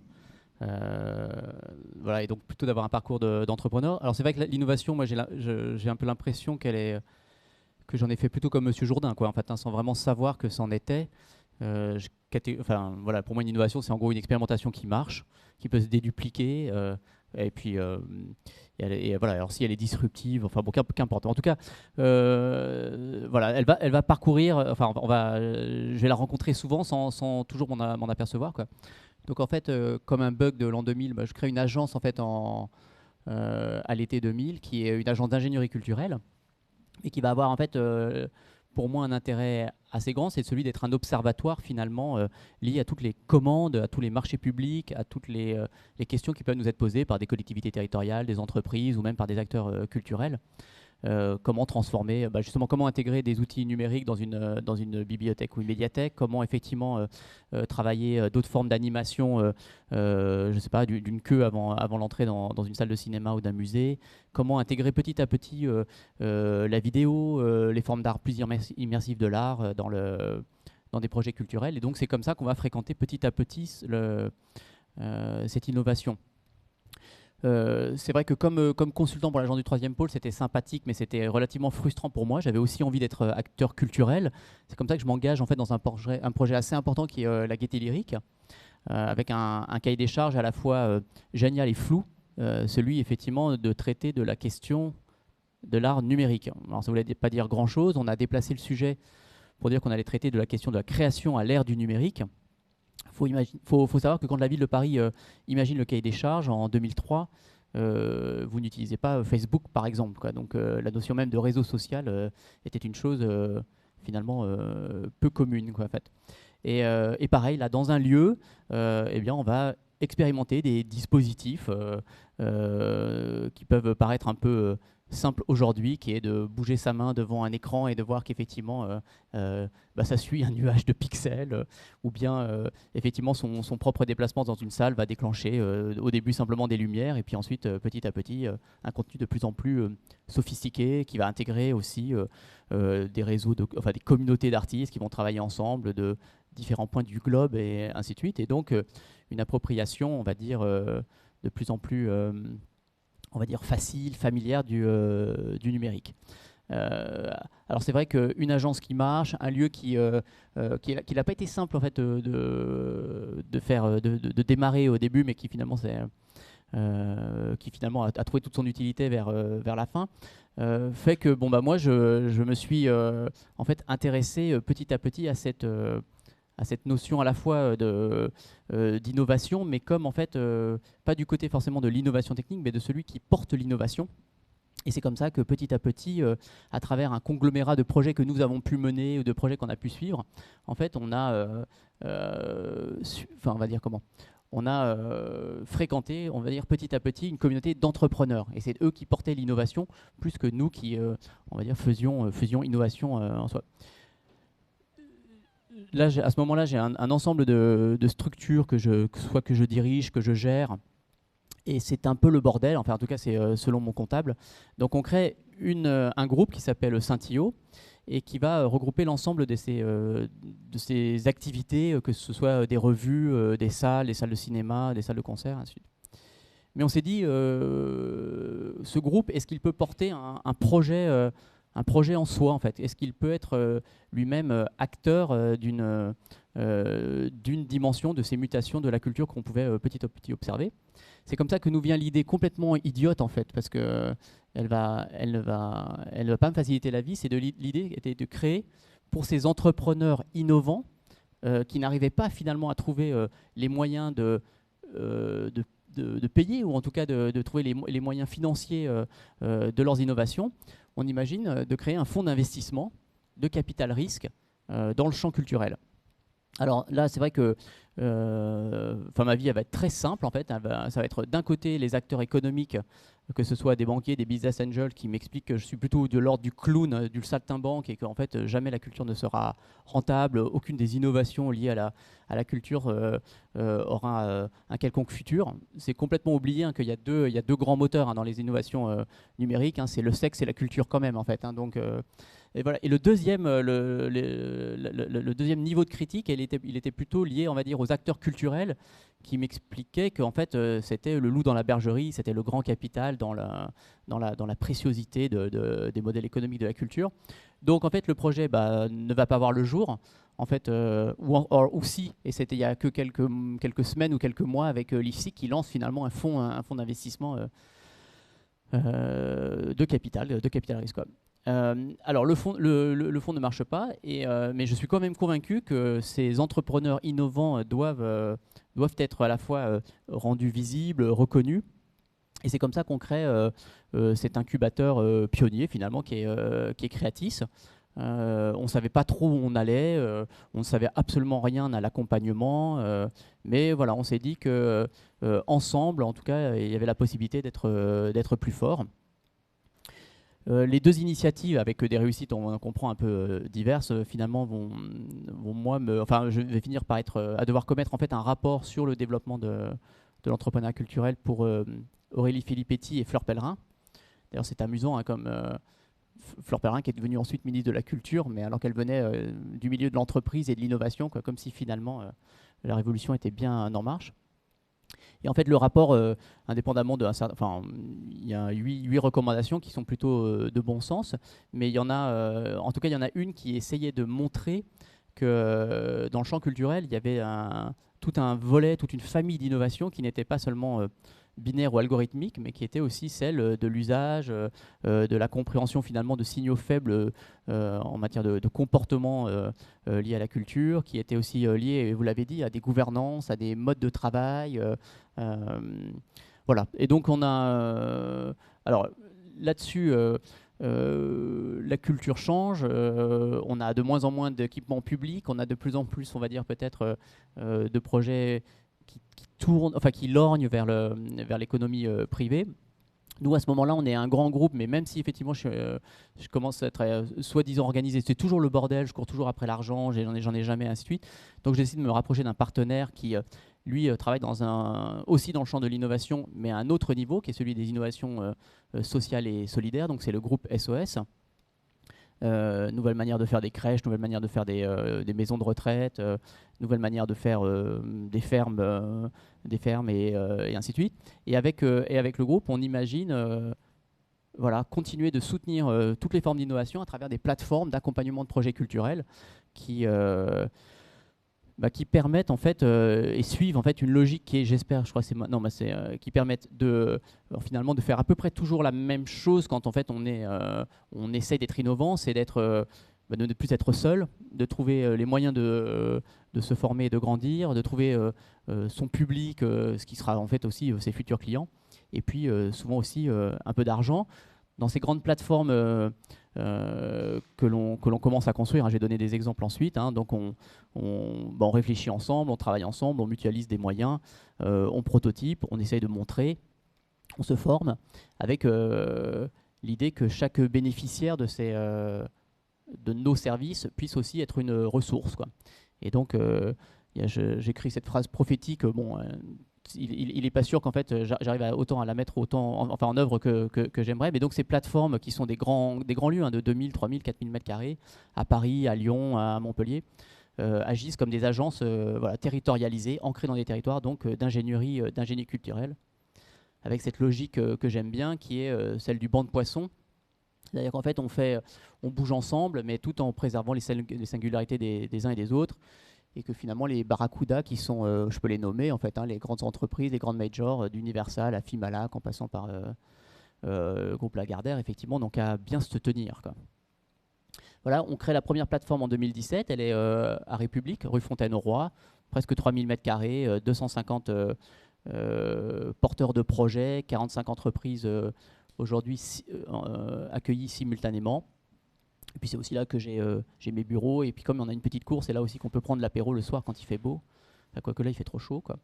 Voilà, et donc plutôt d'avoir un parcours d'entrepreneur. Alors c'est vrai que l'innovation, moi j'ai un peu l'impression que j'en ai fait plutôt comme Monsieur Jourdain, quoi, en fait, hein, sans vraiment savoir que c'en était. Enfin, voilà, pour moi, une innovation, c'est en gros une expérimentation qui marche, qui peut se dédupliquer, et puis et voilà. Alors si elle est disruptive, enfin bon, qu'importe. En tout cas, voilà, elle va parcourir. Enfin, je vais la rencontrer souvent sans toujours m'en apercevoir, quoi. Donc en fait, comme un bug de l'an 2000, je crée une agence en fait à l'été 2000, qui est une agence d'ingénierie culturelle et qui va avoir en fait pour moi un intérêt assez grand, c'est celui d'être un observatoire finalement lié à toutes les commandes, à tous les marchés publics, à toutes les questions qui peuvent nous être posées par des collectivités territoriales, des entreprises ou même par des acteurs culturels. Comment transformer, justement, comment intégrer des outils numériques dans une bibliothèque ou une médiathèque, comment effectivement travailler d'autres formes d'animation, je ne sais pas, d'une queue avant l'entrée dans une salle de cinéma ou d'un musée, comment intégrer petit à petit la vidéo, les formes d'art plus immersives de l'art dans des projets culturels. Et donc c'est comme ça qu'on va fréquenter petit à petit cette innovation. C'est vrai que comme consultant pour l'agence du 3e pôle, c'était sympathique, mais c'était relativement frustrant pour moi. J'avais aussi envie d'être acteur culturel. C'est comme ça que je m'engage en fait dans un projet assez important qui est la Gaîté Lyrique, avec un cahier des charges à la fois génial et flou, celui effectivement de traiter de la question de l'art numérique. Alors ça ne voulait pas dire grand-chose. On a déplacé le sujet pour dire qu'on allait traiter de la question de la création à l'ère du numérique. Faut savoir que quand la ville de Paris imagine le cahier des charges en 2003, vous n'utilisez pas Facebook par exemple, quoi. Donc la notion même de réseau social était une chose finalement peu commune, quoi, en fait. Et pareil, là, dans un lieu, eh bien, on va expérimenter des dispositifs qui peuvent paraître un peu simple aujourd'hui, qui est de bouger sa main devant un écran et de voir qu'effectivement ça suit un nuage de pixels, ou bien effectivement son propre déplacement dans une salle va déclencher au début simplement des lumières et puis ensuite petit à petit un contenu de plus en plus sophistiqué qui va intégrer aussi des réseaux, enfin des communautés d'artistes qui vont travailler ensemble de différents points du globe et ainsi de suite, et donc une appropriation, on va dire, de plus en plus on va dire facile, familière du numérique. Alors c'est vrai qu'une agence qui marche, un lieu qui n'a pas été simple en fait de démarrer au début, mais qui finalement a trouvé toute son utilité vers la fin, fait que moi je me suis en fait intéressé petit à petit à cette notion à la fois d'innovation, mais comme en fait pas du côté forcément de l'innovation technique, mais de celui qui porte l'innovation. Et c'est comme ça que petit à petit, à travers un conglomérat de projets que nous avons pu mener ou de projets qu'on a pu suivre, en fait, on a, on va dire comment, on a fréquenté, on va dire petit à petit, une communauté d'entrepreneurs. Et c'est eux qui portaient l'innovation plus que nous qui, on va dire, faisions innovation en soi. Là, à ce moment-là, j'ai un ensemble de structures que je dirige, que je gère. Et c'est un peu le bordel, enfin en tout cas c'est selon mon comptable. Donc on crée un groupe qui s'appelle Scintillot et qui va regrouper l'ensemble de ces activités, que ce soit des revues, des salles de cinéma, des salles de concert, ainsi de suite. Mais on s'est dit, ce groupe, est-ce qu'il peut porter un projet en soi en fait? Est-ce qu'il peut être lui-même acteur d'une dimension de ces mutations de la culture qu'on pouvait petit à petit observer? C'est comme ça que nous vient l'idée complètement idiote en fait, parce que elle va pas me faciliter la vie. L'idée était de créer pour ces entrepreneurs innovants qui n'arrivaient pas finalement à trouver les moyens de payer, ou en tout cas de trouver les moyens financiers de leurs innovations. On imagine de créer un fonds d'investissement de capital risque dans le champ culturel. Alors là, c'est vrai que ma vie elle va être très simple en fait. Ça va être d'un côté les acteurs économiques, que ce soit des banquiers, des business angels, qui m'expliquent que je suis plutôt de l'ordre du clown, du saltimbanque, et qu'en fait jamais la culture ne sera rentable, aucune des innovations liées à la culture aura un quelconque futur. C'est complètement oublié qu'il y a deux grands moteurs dans les innovations numériques, c'est le sexe et la culture quand même en fait. Donc Et voilà. Et le deuxième, le deuxième niveau de critique, il était plutôt lié, on va dire, aux acteurs culturels qui m'expliquaient qu'en fait, c'était le loup dans la bergerie, c'était le grand capital dans la préciosité des modèles économiques de la culture. Donc, en fait, le projet ne va pas voir le jour. En fait, ou si, et c'était il y a que quelques semaines ou quelques mois avec l'IFSIC qui lance finalement un fonds d'investissement de capital risque. Alors le fonds ne marche pas, mais je suis quand même convaincu que ces entrepreneurs innovants doivent être à la fois rendus visibles, reconnus. Et c'est comme ça qu'on crée cet incubateur pionnier finalement qui est Creatis. On ne savait pas trop où on allait, on ne savait absolument rien à l'accompagnement, mais voilà, on s'est dit que ensemble, en tout cas, il y avait la possibilité d'être plus fort. Les deux initiatives, avec des réussites, on comprend un peu diverses, finalement vont je vais finir par à devoir commettre en fait un rapport sur le développement de l'entrepreneuriat culturel pour Aurélie Filippetti et Fleur Pellerin. D'ailleurs, c'est amusant, hein, comme Fleur Pellerin qui est devenue ensuite ministre de la Culture, mais alors qu'elle venait du milieu de l'entreprise et de l'innovation, comme si finalement la révolution était bien en marche. Et en fait, le rapport, indépendamment d'un certain... Enfin, il y a 8 recommandations qui sont plutôt de bon sens, mais il y en a... en tout cas, il y en a une qui essayait de montrer que dans le champ culturel, il y avait tout un volet, toute une famille d'innovations qui n'était pas seulement binaire ou algorithmique, mais qui était aussi celle de l'usage, de la compréhension finalement de signaux faibles en matière de comportement liés à la culture, qui était aussi lié, vous l'avez dit, à des gouvernances, à des modes de travail. Voilà. Et donc on a... alors là-dessus... la culture change, on a de moins en moins d'équipements publics, on a de plus en plus, on va dire peut-être, de projets qui lorgnent vers l'économie privée. Nous, à ce moment-là, on est un grand groupe, mais même si effectivement je commence à être soi-disant organisé, c'est toujours le bordel, je cours toujours après l'argent, j'en ai jamais, ainsi de suite. Donc j'essaie de me rapprocher d'un partenaire qui, lui, travaille aussi dans le champ de l'innovation, mais à un autre niveau, qui est celui des innovations sociales et solidaires. Donc c'est le groupe SOS. Nouvelle manière de faire des crèches, nouvelle manière de faire des maisons de retraite, nouvelle manière de faire des fermes et ainsi de suite. Et avec le groupe, on imagine continuer de soutenir toutes les formes d'innovation à travers des plateformes d'accompagnement de projets culturels qui permettent en fait et suivent en fait une logique qui est, j'espère, je crois que qui permettent finalement de faire à peu près toujours la même chose quand en fait on essaye d'être innovant, c'est de ne plus être seul, de trouver les moyens de se former et de grandir, de trouver son public, ce qui sera en fait aussi ses futurs clients, et puis souvent aussi un peu d'argent. Dans ces grandes plateformes que l'on commence à construire, hein, j'ai donné des exemples ensuite, hein, donc on réfléchit ensemble, on travaille ensemble, on mutualise des moyens, on prototype, on essaye de montrer, on se forme, avec l'idée que chaque bénéficiaire de nos services puisse aussi être une ressource, quoi. Et donc j'écris cette phrase prophétique, il n'est pas sûr qu'en fait j'arrive autant à la mettre en œuvre que j'aimerais, mais donc ces plateformes qui sont des grands lieux, hein, de 2000, 3000, 4000 mètres carrés, à Paris, à Lyon, à Montpellier, agissent comme des agences territorialisées, ancrées dans des territoires, donc d'ingénierie culturelle, avec cette logique que j'aime bien, qui est celle du banc de poissons. C'est-à-dire qu'en fait on bouge ensemble, mais tout en préservant les singularités des uns et des autres. Et que finalement les barracudas qui sont, je peux les nommer en fait, hein, les grandes entreprises, les grandes majors, d'Universal à Fimalac en passant par groupe Lagardère, effectivement, donc à bien se tenir, quoi. Voilà, on crée la première plateforme en 2017, elle est à République, rue Fontaine-au-Roi, presque 3000 m², 250 porteurs de projets, 45 entreprises aujourd'hui accueillies simultanément. Et puis c'est aussi là que j'ai mes bureaux. Et puis comme on a une petite cour, c'est là aussi qu'on peut prendre l'apéro le soir quand il fait beau. Enfin, quoique là, il fait trop chaud, quoi.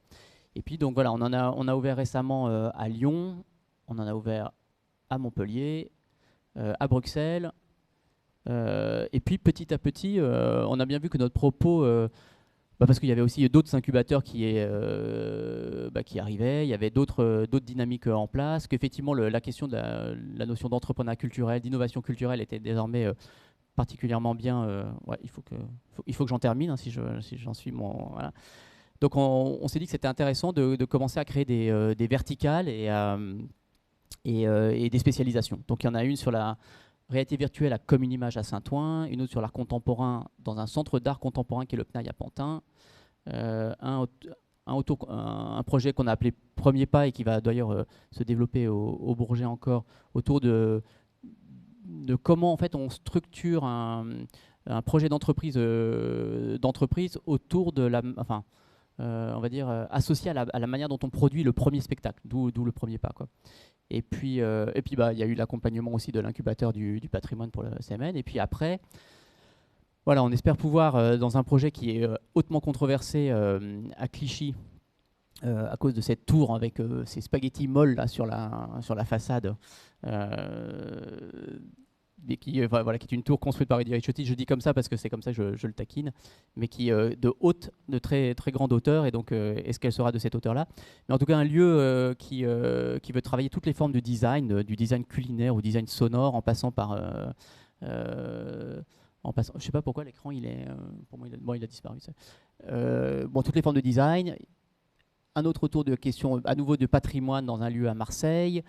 Et puis donc voilà, on a ouvert récemment à Lyon, on en a ouvert à Montpellier, à Bruxelles. Et puis petit à petit, on a bien vu que notre propos... parce qu'il y avait aussi d'autres incubateurs qui arrivaient, il y avait d'autres dynamiques en place, qu'effectivement la question de la notion d'entrepreneuriat culturel, d'innovation culturelle était désormais particulièrement bien. Ouais, il faut que j'en termine, hein, si j'en suis mon. Voilà. Donc on s'est dit que c'était intéressant de commencer à créer des verticales et des spécialisations. Donc il y en a une sur la réalité virtuelle à Commune Image à Saint-Ouen, une autre sur l'art contemporain dans un centre d'art contemporain qui est le PNAI à Pantin, un projet qu'on a appelé Premier Pas et qui va d'ailleurs se développer au Bourget encore, autour de comment en fait on structure un projet d'entreprise autour de la, enfin, on va dire associé à la manière dont on produit le premier spectacle, d'où le premier pas, quoi. Et puis il y a eu l'accompagnement aussi de l'incubateur du patrimoine pour le CMN. Et puis après, voilà, on espère pouvoir, dans un projet qui est hautement controversé à Clichy, à cause de cette tour avec ces spaghettis molles là, sur la façade, mais qui est une tour construite par Eddie Ricciotti. Je dis comme ça parce que c'est comme ça que je le taquine, mais qui de très, très grande hauteur. Et donc, est-ce qu'elle sera de cette hauteur-là? Mais en tout cas, un lieu qui veut travailler toutes les formes de design, du design culinaire au design sonore, en passant par... je sais pas pourquoi l'écran, pour moi, il a disparu. Toutes les formes de design. Un autre tour de questions, à nouveau de patrimoine dans un lieu à Marseille.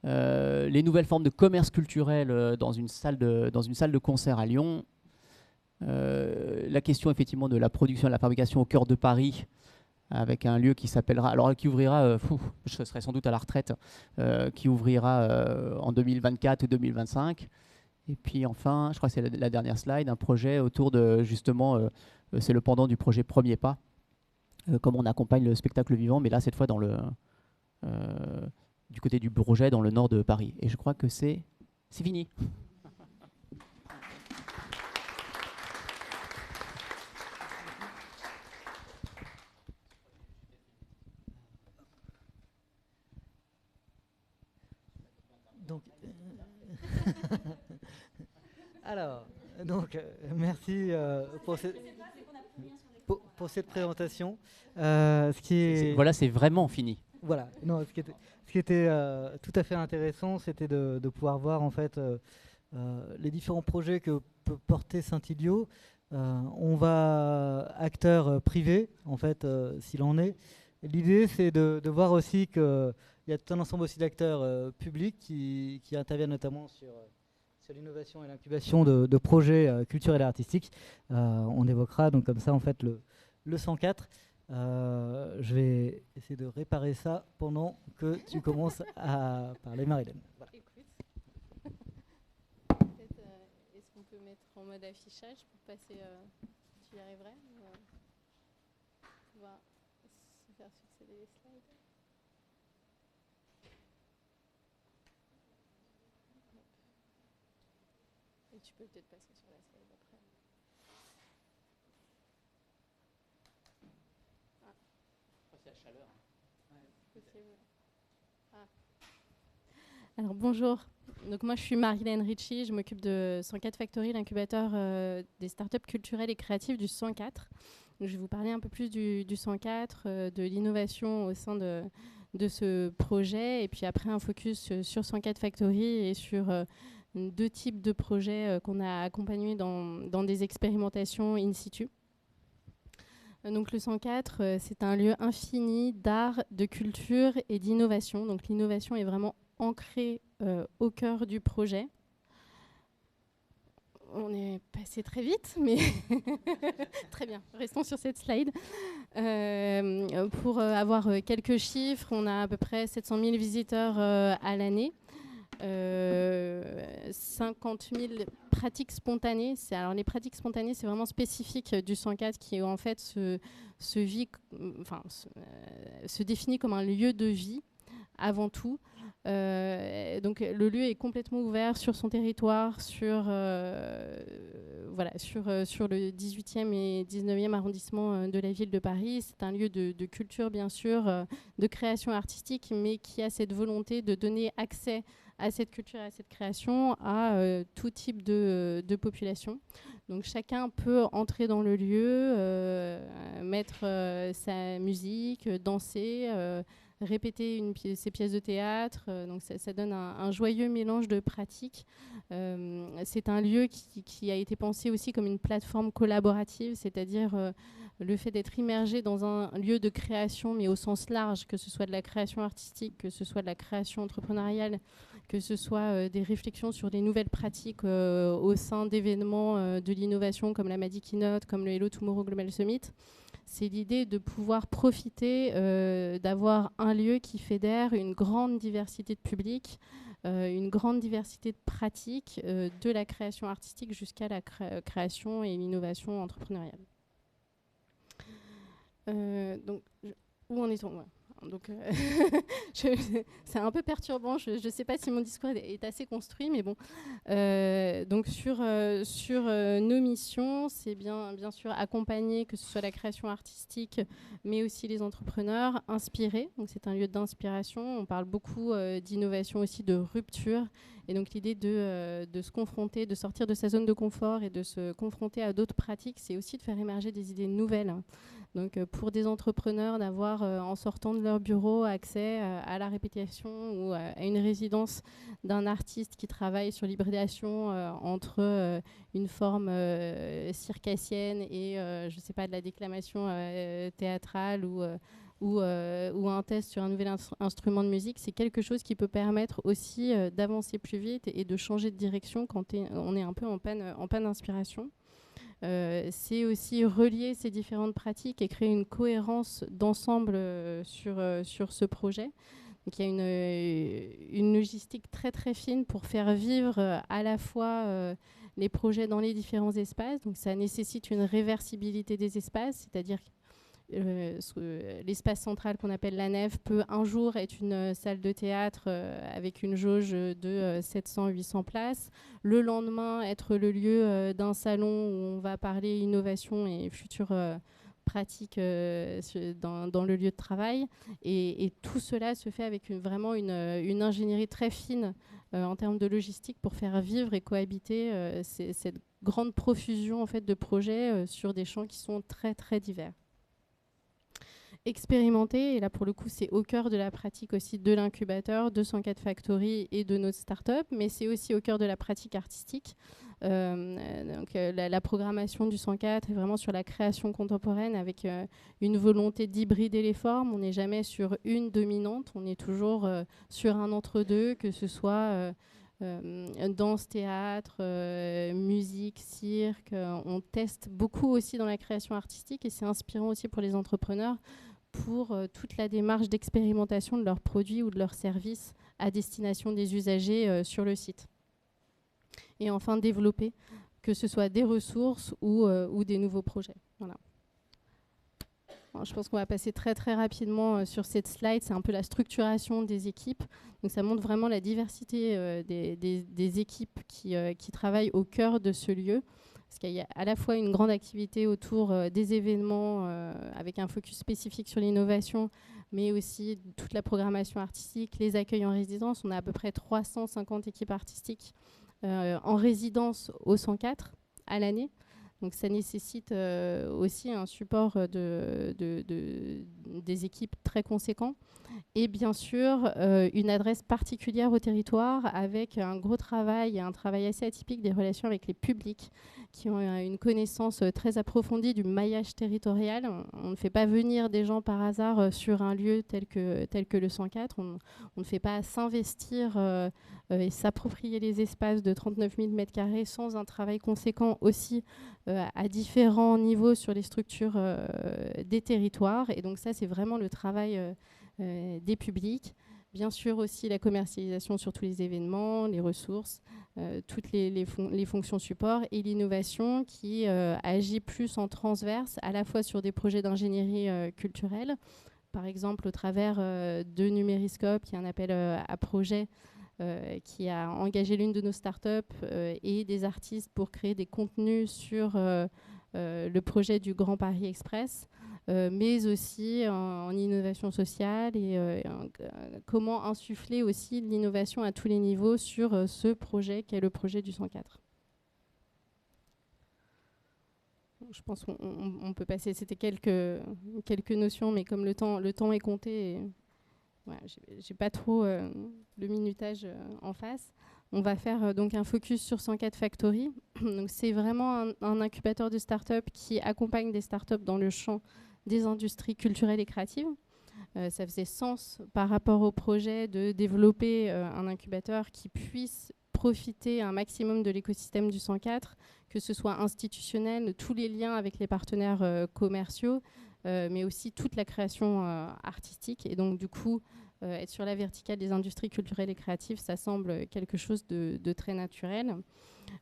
Les nouvelles formes de commerce culturel dans une salle de concert à Lyon. La question effectivement de la production et de la fabrication au cœur de Paris, avec un lieu qui s'appellera, alors qui ouvrira, je serai sans doute à la retraite, qui ouvrira en 2024 ou 2025. Et puis enfin, je crois que c'est la dernière slide, un projet autour de justement, c'est le pendant du projet Premier Pas, comme on accompagne le spectacle vivant, mais là cette fois du côté du Bourget, dans le nord de Paris. Et je crois que c'est fini. Merci pour cette présentation. Voilà, c'est vraiment fini. Voilà. Non, ce qui était tout à fait intéressant, c'était de pouvoir voir en fait les différents projets que peut porter Saint-Ilio. On va acteur privé, en fait, s'il en est. L'idée, c'est de voir aussi qu'il y a tout un ensemble aussi d'acteurs publics qui interviennent notamment sur l'innovation et l'incubation de projets culturels et artistiques. On évoquera donc comme ça en fait le 104. Je vais essayer de réparer ça pendant que tu commences à parler, Marilène. Voilà. Écoute, peut-être est-ce qu'on peut mettre en mode affichage pour passer. Tu y arriverais pouvoir se faire succéder les slides. Et tu peux peut-être passer sur la slide après. C'est la chaleur. Possible. Alors bonjour, donc moi je suis Marilène Ritchie, je m'occupe de 104 Factory, l'incubateur des startups culturelles et créatives du 104. Donc, je vais vous parler un peu plus du 104, de l'innovation au sein de ce projet, et puis après un focus sur 104 Factory et sur deux types de projets qu'on a accompagnés dans des expérimentations in situ. Donc le 104, c'est un lieu infini d'art, de culture et d'innovation. Donc l'innovation est vraiment ancrée au cœur du projet. On est passé très vite, mais très bien, restons sur cette slide. Pour avoir quelques chiffres, on a à peu près 700 000 visiteurs à l'année. 50 000 pratiques spontanées. Alors les pratiques spontanées, c'est vraiment spécifique du 104 qui en fait se définit comme un lieu de vie avant tout. Donc le lieu est complètement ouvert sur son territoire, sur le 18e et 19e arrondissement de la ville de Paris. C'est un lieu de culture, bien sûr, de création artistique, mais qui a cette volonté de donner accès à cette culture et à cette création à tout type de population. Donc chacun peut entrer dans le lieu, mettre sa musique, danser, répéter ses pièces de théâtre. Donc ça donne un joyeux mélange de pratiques. C'est un lieu qui a été pensé aussi comme une plateforme collaborative, c'est-à-dire le fait d'être immergé dans un lieu de création, mais au sens large, que ce soit de la création artistique, que ce soit de la création entrepreneuriale, que ce soit des réflexions sur des nouvelles pratiques au sein d'événements de l'innovation comme la Madi Keynote, comme le Hello Tomorrow Global Summit. C'est l'idée de pouvoir profiter d'avoir un lieu qui fédère une grande diversité de publics, une grande diversité de pratiques, de la création artistique jusqu'à la création et l'innovation entrepreneuriale. Donc, où en est-on? Ouais. Donc, c'est un peu perturbant. Je ne sais pas si mon discours est assez construit, mais bon. Donc, sur nos missions, c'est bien sûr accompagner, que ce soit la création artistique, mais aussi les entrepreneurs, inspirer. Donc, c'est un lieu d'inspiration. On parle beaucoup d'innovation aussi, de rupture. Et donc, l'idée de se confronter, de sortir de sa zone de confort et de se confronter à d'autres pratiques, c'est aussi de faire émerger des idées nouvelles. Donc pour des entrepreneurs, d'avoir en sortant de leur bureau accès à la répétition ou à une résidence d'un artiste qui travaille sur l'hybridation entre une forme circassienne et je sais pas, de la déclamation théâtrale ou un test sur un nouvel instrument de musique, c'est quelque chose qui peut permettre aussi d'avancer plus vite et de changer de direction quand on est un peu en panne d'inspiration. C'est aussi relier ces différentes pratiques et créer une cohérence d'ensemble sur ce projet. Donc, il y a une logistique très très fine pour faire vivre à la fois les projets dans les différents espaces. Donc ça nécessite une réversibilité des espaces, c'est-à-dire l'espace central qu'on appelle la nef peut un jour être une salle de théâtre avec une jauge de 700-800 places, le lendemain être le lieu d'un salon où on va parler innovation et futures pratiques dans le lieu de travail, et tout cela se fait avec vraiment une ingénierie très fine en termes de logistique pour faire vivre et cohabiter cette grande profusion en fait, de projets sur des champs qui sont très très divers. Expérimenter, et là pour le coup c'est au cœur de la pratique aussi de l'incubateur, de 104 Factory et de notre start-up, mais c'est aussi au cœur de la pratique artistique. La programmation du 104 est vraiment sur la création contemporaine avec une volonté d'hybrider les formes. On n'est jamais sur une dominante, on est toujours sur un entre-deux, que ce soit danse, théâtre, musique, cirque. On teste beaucoup aussi dans la création artistique et c'est inspirant aussi pour les entrepreneurs pour toute la démarche d'expérimentation de leurs produits ou de leurs services à destination des usagers sur le site. Et enfin, développer, que ce soit des ressources ou des nouveaux projets. Voilà. Alors, je pense qu'on va passer très très rapidement sur cette slide. C'est un peu la structuration des équipes. Donc, ça montre vraiment la diversité des équipes qui travaillent au cœur de ce lieu. Parce qu'il y a à la fois une grande activité autour des événements avec un focus spécifique sur l'innovation, mais aussi toute la programmation artistique, les accueils en résidence. On a à peu près 350 équipes artistiques en résidence au 104 à l'année. Donc ça nécessite aussi un support des équipes très conséquent. Et bien sûr, une adresse particulière au territoire avec un gros travail, un travail assez atypique des relations avec les publics qui ont une connaissance très approfondie du maillage territorial. On ne fait pas venir des gens par hasard sur un lieu tel que le 104. On ne fait pas s'investir et s'approprier les espaces de 39 000 m² sans un travail conséquent aussi à différents niveaux sur les structures des territoires. Et donc ça, c'est vraiment le travail des publics. Bien sûr aussi la commercialisation sur tous les événements, les ressources, toutes les fonctions support et l'innovation qui agit plus en transverse, à la fois sur des projets d'ingénierie culturelle, par exemple au travers de Numériscope, qui est un appel à projet qui a engagé l'une de nos startups et des artistes pour créer des contenus sur le projet du Grand Paris Express. mais aussi en innovation sociale et comment insuffler aussi de l'innovation à tous les niveaux sur ce projet qui est le projet du 104. Je pense qu'on peut passer, c'était quelques notions, mais comme le temps est compté, voilà, j'ai pas trop le minutage en face. On va faire donc un focus sur 104 Factory. Donc c'est vraiment un incubateur de start-up qui accompagne des start-up dans le champ des industries culturelles et créatives. Ça faisait sens par rapport au projet de développer un incubateur qui puisse profiter un maximum de l'écosystème du 104, que ce soit institutionnel, tous les liens avec les partenaires commerciaux, mais aussi toute la création artistique. Et donc du coup, être sur la verticale des industries culturelles et créatives, ça semble quelque chose de très naturel.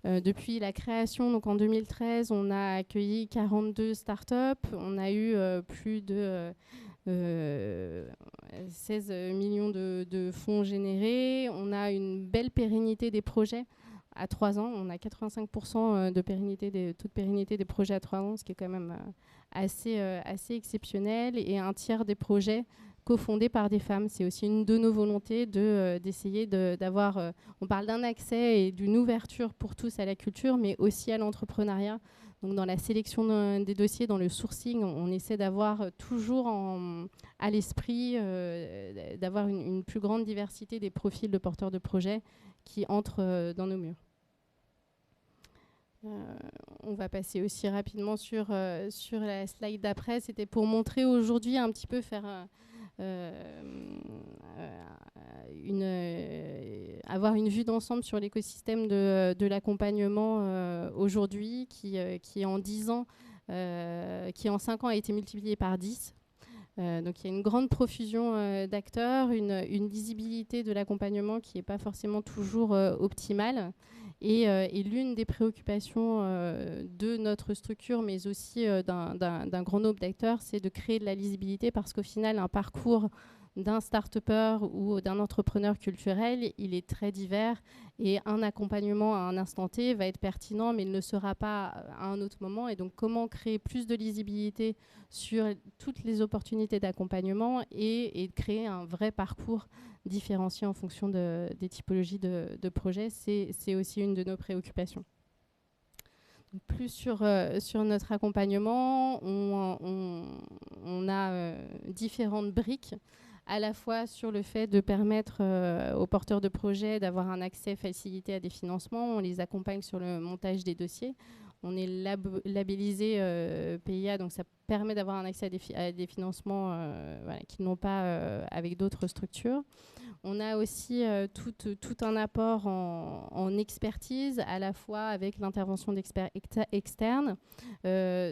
Depuis la création, donc en 2013, on a accueilli 42 startups. On a eu plus de 16 millions de fonds générés. On a une belle pérennité des projets. À 3 ans, on a 85% de taux de pérennité des projets à 3 ans, ce qui est quand même assez exceptionnel. Et un tiers des projets cofondés par des femmes. C'est aussi une de nos volontés d'essayer d'avoir... on parle d'un accès et d'une ouverture pour tous à la culture, mais aussi à l'entrepreneuriat. Donc dans la sélection des dossiers, dans le sourcing, on essaie d'avoir toujours à l'esprit d'avoir une plus grande diversité des profils de porteurs de projets qui entrent dans nos murs. On va passer aussi rapidement sur la slide d'après. C'était pour montrer aujourd'hui un petit peu avoir une vue d'ensemble sur l'écosystème de l'accompagnement aujourd'hui qui en 10 ans, qui en 5 ans a été multiplié par 10. Donc il y a une grande profusion d'acteurs, une lisibilité de l'accompagnement qui n'est pas forcément toujours optimale. Et l'une des préoccupations de notre structure, mais aussi d'un grand nombre d'acteurs, c'est de créer de la lisibilité parce qu'au final, un parcours d'un start-upper ou d'un entrepreneur culturel, il est très divers et un accompagnement à un instant T va être pertinent, mais il ne sera pas à un autre moment. Et donc, comment créer plus de lisibilité sur toutes les opportunités d'accompagnement et créer un vrai parcours différencié en fonction des typologies de projets, c'est aussi une de nos préoccupations. Donc, plus sur notre accompagnement, on a différentes briques, à la fois sur le fait de permettre aux porteurs de projets d'avoir un accès facilité à des financements. On les accompagne sur le montage des dossiers. On est labellisé PIA, donc ça permet d'avoir un accès à des financements voilà, qu'ils n'ont pas avec d'autres structures. On a aussi tout un apport en expertise, à la fois avec l'intervention d'experts externes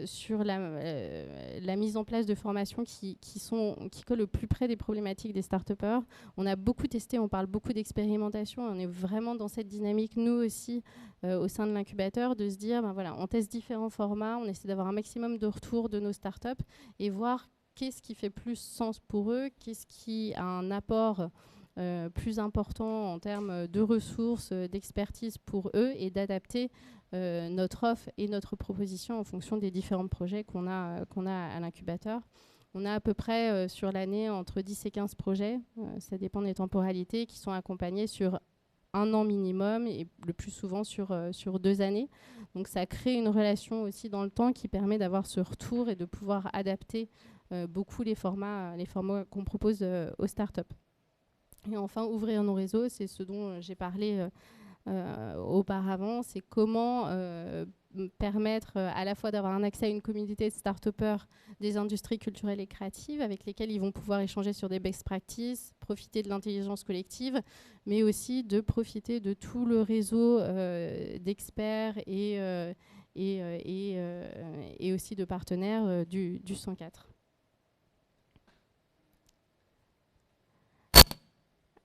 sur la mise en place de formations qui collent au plus près des problématiques des start-upers. On a beaucoup testé, on parle beaucoup d'expérimentation. On est vraiment dans cette dynamique, nous aussi, au sein de l'incubateur, de se dire, ben voilà, on teste différents formats, on essaie d'avoir un maximum de retours de nos startups et voir qu'est-ce qui fait plus sens pour eux, qu'est-ce qui a un apport plus important en termes de ressources, d'expertise pour eux et d'adapter notre offre et notre proposition en fonction des différents projets qu'on a à l'incubateur. On a à peu près sur l'année entre 10 et 15 projets, ça dépend des temporalités, qui sont accompagnés sur 1 an minimum et le plus souvent sur 2 années. Donc ça crée une relation aussi dans le temps qui permet d'avoir ce retour et de pouvoir adapter beaucoup les formats qu'on propose aux startups. Et enfin, ouvrir nos réseaux, c'est ce dont j'ai parlé auparavant, c'est comment permettre à la fois d'avoir un accès à une communauté de start-upers des industries culturelles et créatives avec lesquelles ils vont pouvoir échanger sur des best practices, profiter de l'intelligence collective, mais aussi de profiter de tout le réseau d'experts et aussi de partenaires du 104.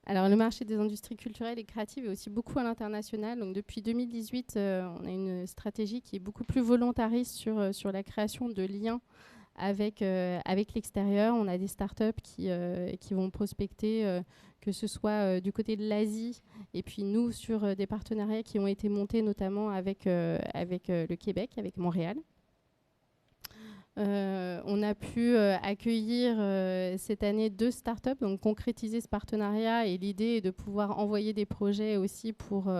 Alors, le marché des industries culturelles et créatives est aussi beaucoup à l'international. Donc, depuis 2018, on a une stratégie qui est beaucoup plus volontariste sur la création de liens avec l'extérieur. On a des startups qui vont prospecter, que ce soit du côté de l'Asie, et puis nous, sur des partenariats qui ont été montés notamment avec le Québec, avec Montréal. On a pu accueillir cette année 2 startups, donc concrétiser ce partenariat, et l'idée est de pouvoir envoyer des projets aussi pour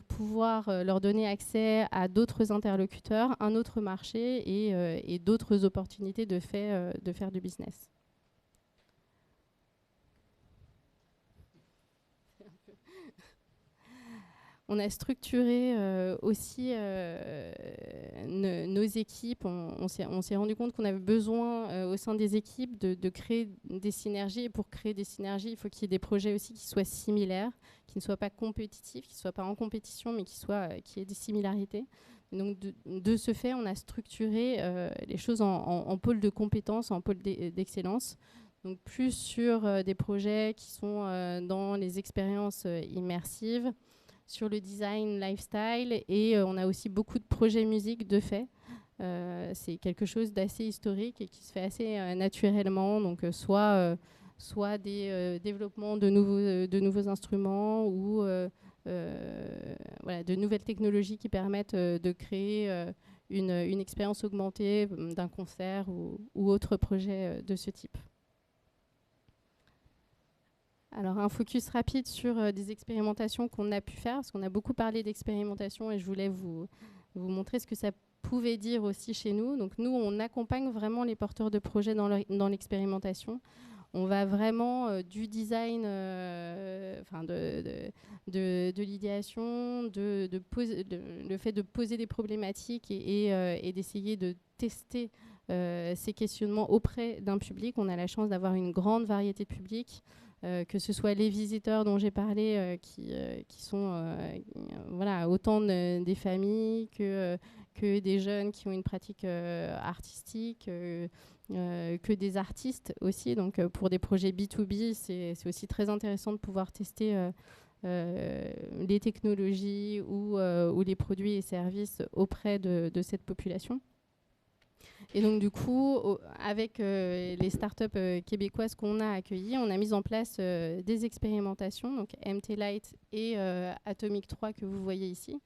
pouvoir leur donner accès à d'autres interlocuteurs, un autre marché et d'autres opportunités de faire du business. On a structuré aussi nos équipes. On s'est rendu compte qu'on avait besoin au sein des équipes de créer des synergies. Et pour créer des synergies, il faut qu'il y ait des projets aussi qui soient similaires, qui ne soient pas compétitifs, qui ne soient pas en compétition, mais qui aient des similarités. Et donc de ce fait, on a structuré les choses en pôles de compétences, en pôles d'excellence. Donc plus sur des projets qui sont dans les expériences immersives, sur le design lifestyle, et on a aussi beaucoup de projets musique de fait. C'est quelque chose d'assez historique et qui se fait assez naturellement, donc soit des développements de nouveaux instruments ou voilà, de nouvelles technologies qui permettent de créer une expérience augmentée d'un concert ou autre projet de ce type. Alors un focus rapide sur des expérimentations qu'on a pu faire, parce qu'on a beaucoup parlé d'expérimentation et je voulais vous montrer ce que ça pouvait dire aussi chez nous. Donc nous, on accompagne vraiment les porteurs de projets dans l'expérimentation. On va vraiment du design, de l'idéation, le fait de poser des problématiques et d'essayer de tester ces questionnements auprès d'un public. On a la chance d'avoir une grande variété de publics. Que ce soit les visiteurs dont j'ai parlé, qui sont voilà, autant des familles que des jeunes qui ont une pratique artistique, que des artistes aussi. Donc pour des projets B2B, c'est aussi très intéressant de pouvoir tester les technologies ou les produits et services auprès de cette population. Et donc du coup, avec les startups québécoises qu'on a accueillies, on a mis en place des expérimentations, donc MT Light et Atomic 3 que vous voyez ici,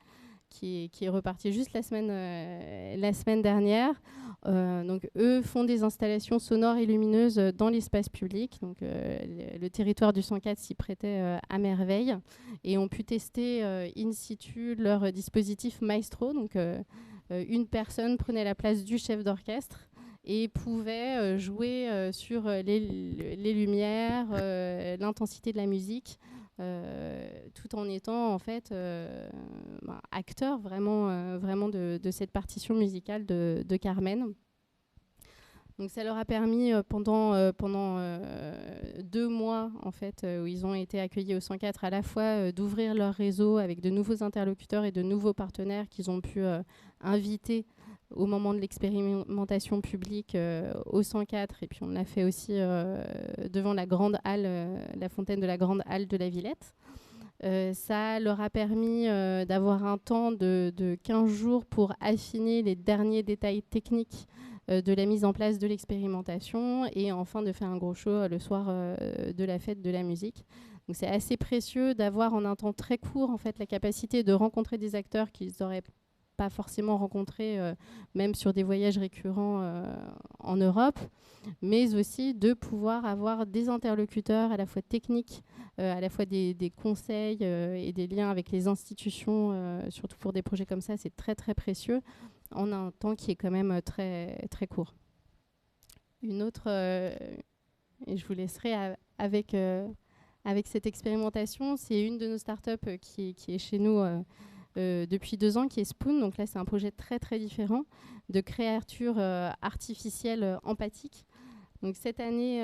qui est reparti juste la semaine dernière. Donc eux font des installations sonores et lumineuses dans l'espace public. Donc le territoire du 104 s'y prêtait à merveille et ont pu tester in situ leur dispositif Maestro. Donc une personne prenait la place du chef d'orchestre et pouvait jouer sur les lumières, l'intensité de la musique, tout en étant en fait acteur vraiment de cette partition musicale de Carmen. Donc ça leur a permis pendant 2 mois en fait, où ils ont été accueillis au 104, à la fois d'ouvrir leur réseau avec de nouveaux interlocuteurs et de nouveaux partenaires qu'ils ont pu inviter au moment de l'expérimentation publique au 104. Et puis on l'a fait aussi devant la grande halle, la fontaine de la grande halle de la Villette. Ça leur a permis d'avoir un temps de 15 jours pour affiner les derniers détails techniques de la mise en place de l'expérimentation et enfin de faire un gros show le soir de la fête de la musique. Donc c'est assez précieux d'avoir en un temps très court en fait la capacité de rencontrer des acteurs qu'ils n'auraient pas forcément rencontrés même sur des voyages récurrents en Europe, mais aussi de pouvoir avoir des interlocuteurs à la fois techniques, à la fois des conseils et des liens avec les institutions, surtout pour des projets comme ça, c'est très très précieux en un temps qui est quand même très, très court. Une autre, et je vous laisserai avec cette expérimentation, c'est une de nos startups qui est chez nous depuis 2 ans, qui est Spoon. Donc là, c'est un projet très, très différent de créature artificielle empathique. Donc cette année,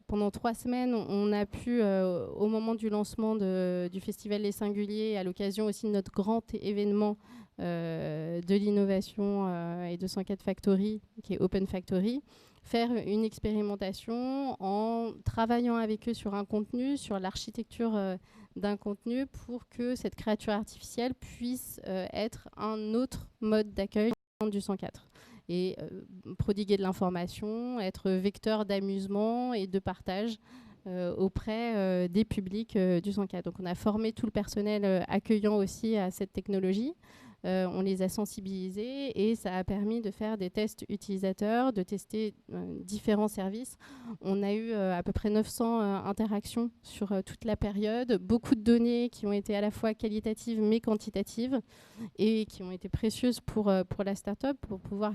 pendant 3 semaines, on a pu, au moment du lancement du Festival Les Singuliers, à l'occasion aussi de notre grand événement de l'innovation et de 104 Factory, qui est Open Factory, faire une expérimentation en travaillant avec eux sur un contenu, sur l'architecture d'un contenu pour que cette créature artificielle puisse être un autre mode d'accueil du 104 et prodiguer de l'information, être vecteur d'amusement et de partage auprès des publics du 104. Donc on a formé tout le personnel accueillant aussi à cette technologie. on les a sensibilisés et ça a permis de faire des tests utilisateurs, de tester différents services. On a eu à peu près 900 interactions sur toute la période, beaucoup de données qui ont été à la fois qualitatives mais quantitatives et qui ont été précieuses pour la start-up, pour pouvoir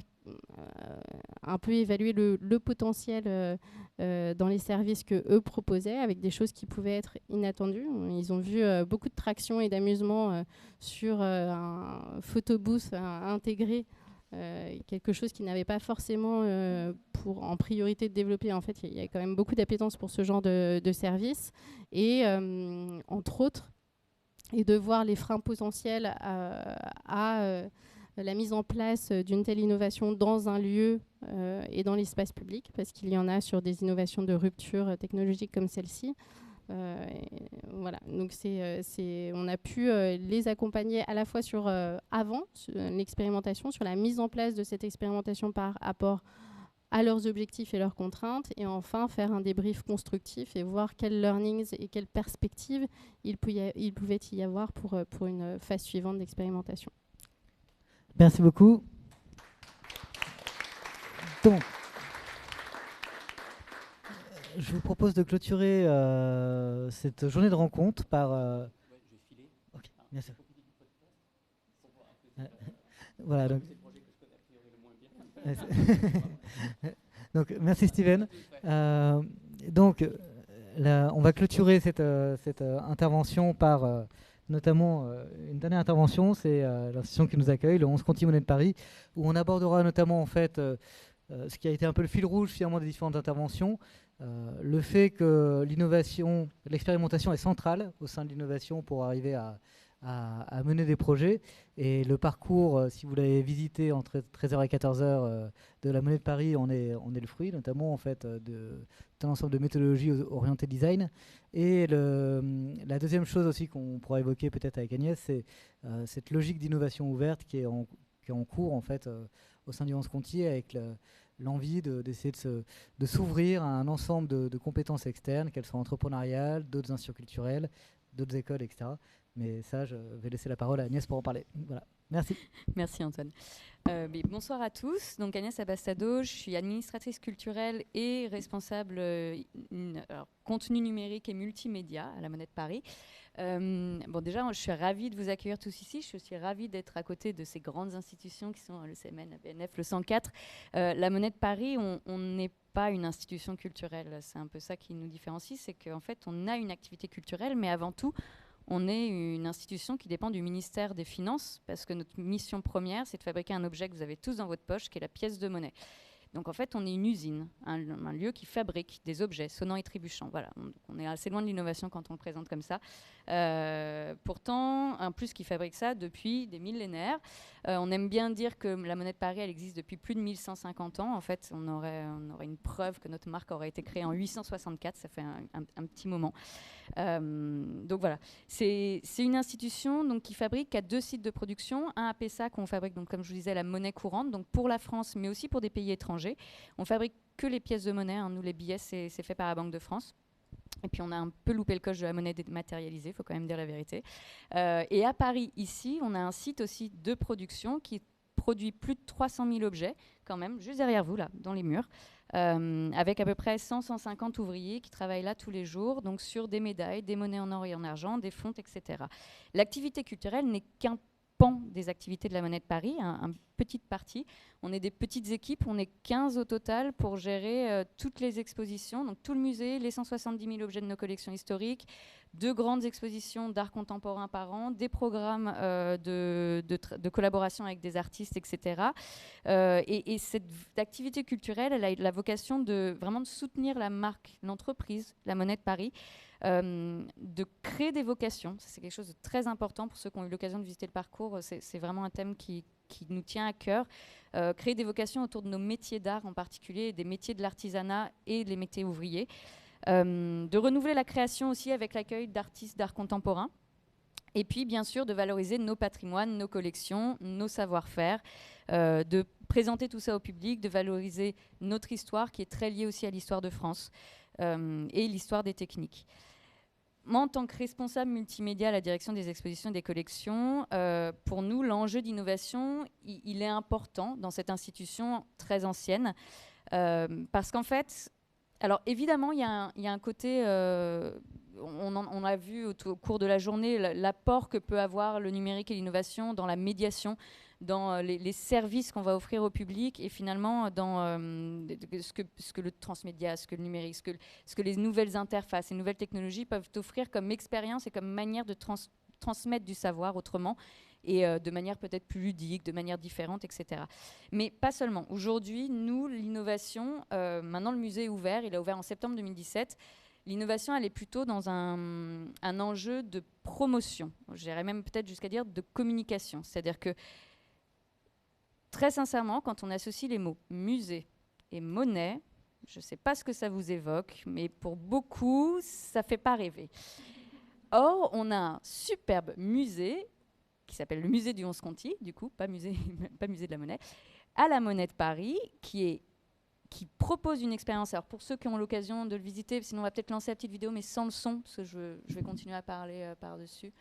un peu évaluer le potentiel dans les services que eux proposaient, avec des choses qui pouvaient être inattendues. Ils ont vu beaucoup de traction et d'amusement sur un photobooth intégré, quelque chose qu'ils n'avaient pas forcément en priorité de développer. En fait, il y a quand même beaucoup d'appétence pour ce genre de service. Et entre autres, et de voir les freins potentiels à la mise en place d'une telle innovation dans un lieu et dans l'espace public, parce qu'il y en a sur des innovations de rupture technologique comme celle-ci. Voilà, donc on a pu les accompagner à la fois sur l'expérimentation, sur la mise en place de cette expérimentation par rapport à leurs objectifs et leurs contraintes, et enfin faire un débrief constructif et voir quels learnings et quelles perspectives il pouvait y avoir pour une phase suivante d'expérimentation. Merci beaucoup. Donc, je vous propose de clôturer cette journée de rencontre par... Ok, bien sûr. Voilà, donc... Donc, merci Steven. Donc, on va clôturer cette intervention par notamment une dernière intervention, c'est l'institution qui nous accueille, le 11 Conti Monnaie de Paris, où on abordera notamment en fait ce qui a été un peu le fil rouge finalement des différentes interventions, le fait que l'innovation, l'expérimentation est centrale au sein de l'innovation pour arriver à mener des projets, et le parcours, si vous l'avez visité entre 13h et 14h de la Monnaie de Paris, on est le fruit notamment en fait d'un ensemble de méthodologies orientées design. Et la deuxième chose aussi qu'on pourra évoquer peut-être avec Agnès, c'est cette logique d'innovation ouverte qui est en cours en fait au sein du 11 Conti, avec l'envie d'essayer de s'ouvrir à un ensemble de compétences externes, qu'elles soient entrepreneuriales, d'autres instituts culturels, d'autres écoles, etc. Mais ça, je vais laisser la parole à Agnès pour en parler. Voilà. Merci. Merci Antoine. Bonsoir à tous. Donc Agnès Abastado, je suis administratrice culturelle et responsable contenu numérique et multimédia à la Monnaie de Paris. Déjà, je suis ravie de vous accueillir tous ici. Je suis aussi ravie d'être à côté de ces grandes institutions qui sont le CMN, la BNF, le 104. La Monnaie de Paris, on n'est pas une institution culturelle. C'est un peu ça qui nous différencie, c'est qu'en fait, on a une activité culturelle, mais avant tout, on est une institution qui dépend du ministère des Finances, parce que notre mission première, c'est de fabriquer un objet que vous avez tous dans votre poche, qui est la pièce de monnaie. Donc en fait, on est une usine, un lieu qui fabrique des objets sonnants et trébuchants. Voilà, on est assez loin de l'innovation quand on le présente comme ça. Pourtant, un plus qui fabrique ça depuis des millénaires. On aime bien dire que la Monnaie de Paris, elle existe depuis plus de 1150 ans. En fait, on aurait une preuve que notre marque aurait été créée en 864. Ça fait un petit moment. Donc voilà, c'est une institution donc, qui fabrique à 2 sites de production. Un à Pessac, où on fabrique, donc, comme je vous disais, la monnaie courante, donc pour la France, mais aussi pour des pays étrangers. On fabrique que les pièces de monnaie. Nous, les billets, c'est fait par la Banque de France. Et puis on a un peu loupé le coche de la monnaie dématérialisée, il faut quand même dire la vérité. Et à Paris, ici, on a un site aussi de production qui produit plus de 300 000 objets, quand même, juste derrière vous, là, dans les murs, avec à peu près 100-150 ouvriers qui travaillent là tous les jours, donc sur des médailles, des monnaies en or et en argent, des fontes, etc. L'activité culturelle n'est qu'un pan des activités de la Monnaie de Paris, une petite partie. On est des petites équipes, on est 15 au total pour gérer toutes les expositions, donc tout le musée, les 170 000 objets de nos collections historiques, 2 grandes expositions d'art contemporain par an, des programmes de collaboration avec des artistes, etc. Et cette activité culturelle, elle a la vocation de vraiment de soutenir la marque, l'entreprise, la Monnaie de Paris, de créer des vocations. C'est quelque chose de très important pour ceux qui ont eu l'occasion de visiter le parcours. C'est vraiment un thème qui nous tient à cœur. Créer des vocations autour de nos métiers d'art en particulier, des métiers de l'artisanat et les métiers ouvriers. De renouveler la création aussi avec l'accueil d'artistes d'art contemporain. Et puis, bien sûr, de valoriser nos patrimoines, nos collections, nos savoir-faire, de présenter tout ça au public, de valoriser notre histoire qui est très liée aussi à l'histoire de France et l'histoire des techniques. moi, en tant que responsable multimédia à la direction des expositions et des collections, pour nous, l'enjeu d'innovation, il est important dans cette institution très ancienne, parce qu'en fait, alors évidemment, il y a un côté, on a vu au cours de la journée l'apport que peut avoir le numérique et l'innovation dans la médiation, dans les services qu'on va offrir au public et finalement dans ce que le transmédia, ce que le numérique, ce que les nouvelles interfaces, les nouvelles technologies peuvent offrir comme expérience et comme manière de transmettre du savoir autrement et de manière peut-être plus ludique, de manière différente, etc. Mais pas seulement. Aujourd'hui, nous, l'innovation, maintenant le musée est ouvert, il a ouvert en septembre 2017. L'innovation, elle est plutôt dans un enjeu de promotion. J'irais même peut-être jusqu'à dire de communication. C'est-à-dire que, très sincèrement, quand on associe les mots musée et monnaie, je ne sais pas ce que ça vous évoque, mais pour beaucoup, ça ne fait pas rêver. Or, on a un superbe musée qui s'appelle le musée du 11 Conti, du coup, pas musée de la monnaie, à la Monnaie de Paris, qui propose une expérience. Alors pour ceux qui ont l'occasion de le visiter, sinon on va peut-être lancer la petite vidéo, mais sans le son, parce que je vais continuer à parler par-dessus.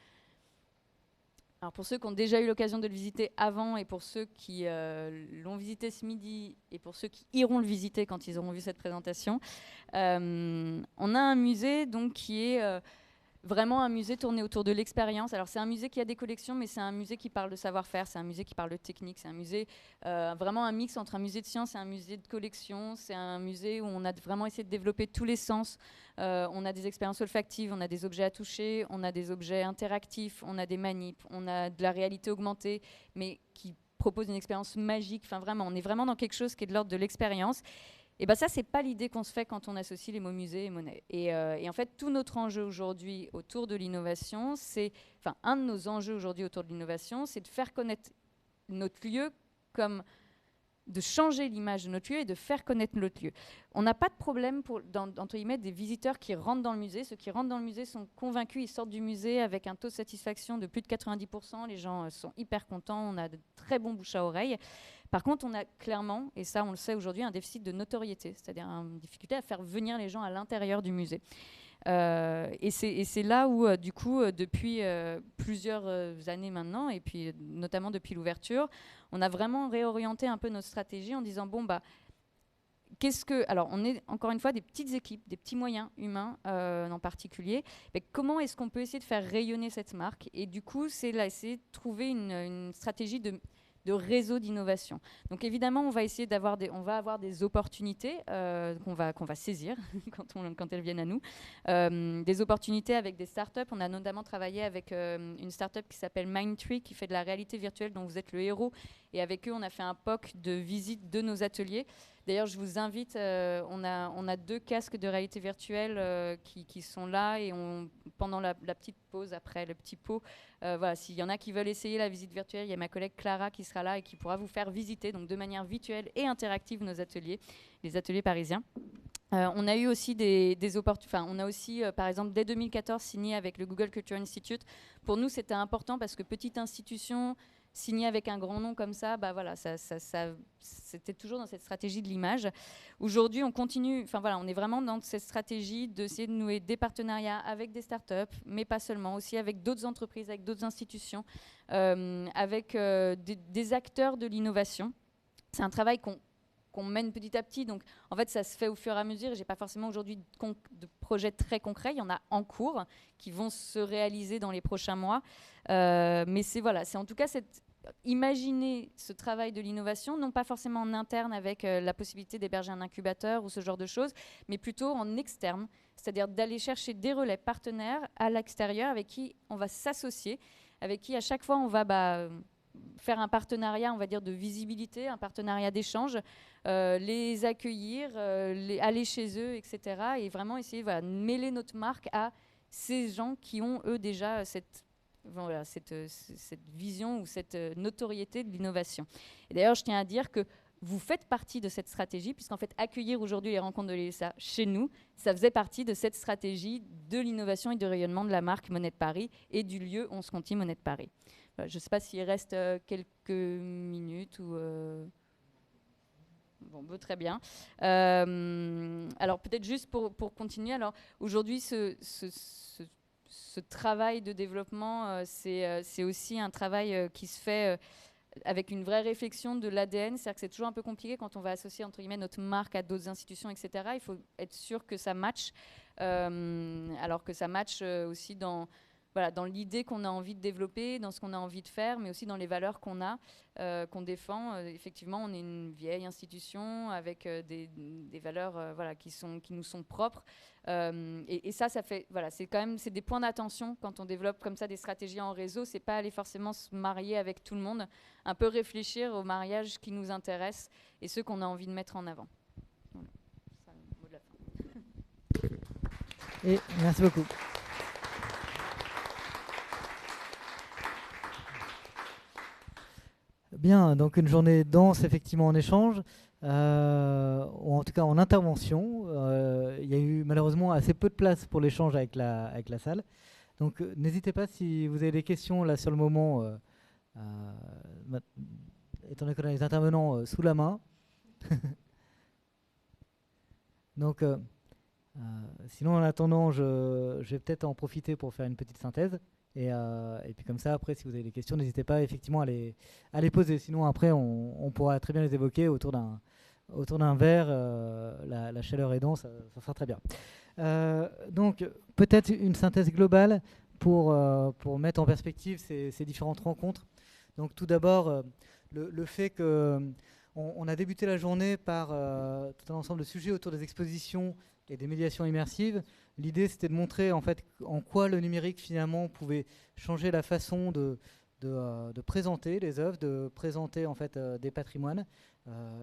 Alors pour ceux qui ont déjà eu l'occasion de le visiter avant, et pour ceux qui l'ont visité ce midi, et pour ceux qui iront le visiter quand ils auront vu cette présentation, on a un musée donc, qui est vraiment un musée tourné autour de l'expérience. Alors c'est un musée qui a des collections, mais c'est un musée qui parle de savoir-faire, c'est un musée qui parle de technique, c'est un musée vraiment un mix entre un musée de sciences et un musée de collection. C'est un musée où on a vraiment essayé de développer tous les sens. On a des expériences olfactives, on a des objets à toucher, on a des objets interactifs, on a des manips, on a de la réalité augmentée, mais qui propose une expérience magique. Enfin vraiment, on est vraiment dans quelque chose qui est de l'ordre de l'expérience. Et bien ça, c'est pas l'idée qu'on se fait quand on associe les mots musée et monnaie. Et en fait, tout notre enjeu aujourd'hui autour de l'innovation, un de nos enjeux aujourd'hui autour de l'innovation, c'est de faire connaître notre lieu comme de changer l'image de notre lieu et de faire connaître notre lieu. On n'a pas de problème entre guillemets, des visiteurs qui rentrent dans le musée. Ceux qui rentrent dans le musée sont convaincus, ils sortent du musée avec un taux de satisfaction de plus de 90%. Les gens sont hyper contents, on a de très bons bouche à oreille. Par contre, on a clairement, et ça on le sait aujourd'hui, un déficit de notoriété, c'est-à-dire une difficulté à faire venir les gens à l'intérieur du musée. Et c'est là où, du coup, depuis plusieurs années maintenant, et puis notamment depuis l'ouverture, on a vraiment réorienté un peu notre stratégie en disant, bon, bah, alors, on est encore une fois des petites équipes, des petits moyens humains en particulier. Mais comment est-ce qu'on peut essayer de faire rayonner cette marque? Et du coup, c'est là, essayer de trouver une stratégie de réseau d'innovation. Donc évidemment, on va essayer on va avoir des opportunités qu'on va saisir quand elles viennent à nous. Des opportunités avec des startups. On a notamment travaillé avec une startup qui s'appelle Mindtree, qui fait de la réalité virtuelle, dont vous êtes le héros. Et avec eux, on a fait un POC de visite de nos ateliers. D'ailleurs, je vous invite, on a 2 casques de réalité virtuelle qui sont là, et pendant la petite pause, après le petit pot, voilà, s'il y en a qui veulent essayer la visite virtuelle, il y a ma collègue Clara qui sera là et qui pourra vous faire visiter donc, de manière virtuelle et interactive nos ateliers, les ateliers parisiens. On a eu aussi des opportunités. On a aussi, par exemple, dès 2014, signé avec le Google Culture Institute. Pour nous, c'était important parce que petite institution, signé avec un grand nom comme ça, bah voilà, c'était toujours dans cette stratégie de l'image. Aujourd'hui, on continue, on est vraiment dans cette stratégie d'essayer de nouer des partenariats avec des startups, mais pas seulement, aussi avec d'autres entreprises, avec d'autres institutions, avec des acteurs de l'innovation. C'est un travail qu'on mène petit à petit, donc en fait ça se fait au fur et à mesure. J'ai pas forcément aujourd'hui de projets très concrets, il y en a en cours qui vont se réaliser dans les prochains mois, mais c'est en tout cas imaginer ce travail de l'innovation, non pas forcément en interne avec la possibilité d'héberger un incubateur ou ce genre de choses, mais plutôt en externe, c'est-à-dire d'aller chercher des relais partenaires à l'extérieur avec qui on va s'associer, avec qui à chaque fois on va faire un partenariat, on va dire, de visibilité, un partenariat d'échange, les accueillir, aller chez eux, etc. Et vraiment essayer de mêler notre marque à ces gens qui ont, eux, déjà cette vision ou cette notoriété de l'innovation. Et d'ailleurs, je tiens à dire que vous faites partie de cette stratégie, puisqu'en fait, accueillir aujourd'hui les rencontres de l'ESA chez nous, ça faisait partie de cette stratégie de l'innovation et de rayonnement de la marque Monnaie de Paris et du lieu 11 Conti Monnaie de Paris. Je ne sais pas s'il reste quelques minutes ou... Bon, très bien. Alors peut-être juste pour continuer. Alors aujourd'hui, ce travail de développement, c'est aussi un travail qui se fait avec une vraie réflexion de l'ADN. C'est-à-dire que c'est toujours un peu compliqué quand on va associer entre guillemets notre marque à d'autres institutions, etc. Il faut être sûr que ça matche, alors que ça matche aussi dans l'idée qu'on a envie de développer, dans ce qu'on a envie de faire, mais aussi dans les valeurs qu'on a, qu'on défend. Effectivement, on est une vieille institution avec des valeurs qui nous sont propres. Et ça fait, c'est quand même des points d'attention quand on développe comme ça des stratégies en réseau. C'est pas aller forcément se marier avec tout le monde, un peu réfléchir aux mariages qui nous intéressent et ceux qu'on a envie de mettre en avant. Voilà. C'est ça, le mot de la fin. Et merci beaucoup. Bien, donc une journée dense effectivement en échange, ou en tout cas en intervention. Il y a eu malheureusement assez peu de place pour l'échange avec la salle. Donc n'hésitez pas si vous avez des questions là sur le moment, étant donné qu'on a les intervenants sous la main. Donc sinon en attendant, je vais peut-être en profiter pour faire une petite synthèse. Et puis comme ça, après, si vous avez des questions, n'hésitez pas effectivement à les poser. Sinon, après, on pourra très bien les évoquer autour d'un verre. La chaleur aidant, ça sera très bien. Donc, peut-être une synthèse globale pour mettre en perspective ces différentes rencontres. Donc, tout d'abord, le fait qu'on a débuté la journée par tout un ensemble de sujets autour des expositions et des médiations immersives. L'idée, c'était de montrer en fait en quoi le numérique finalement pouvait changer la façon de présenter les œuvres, de présenter en fait des patrimoines.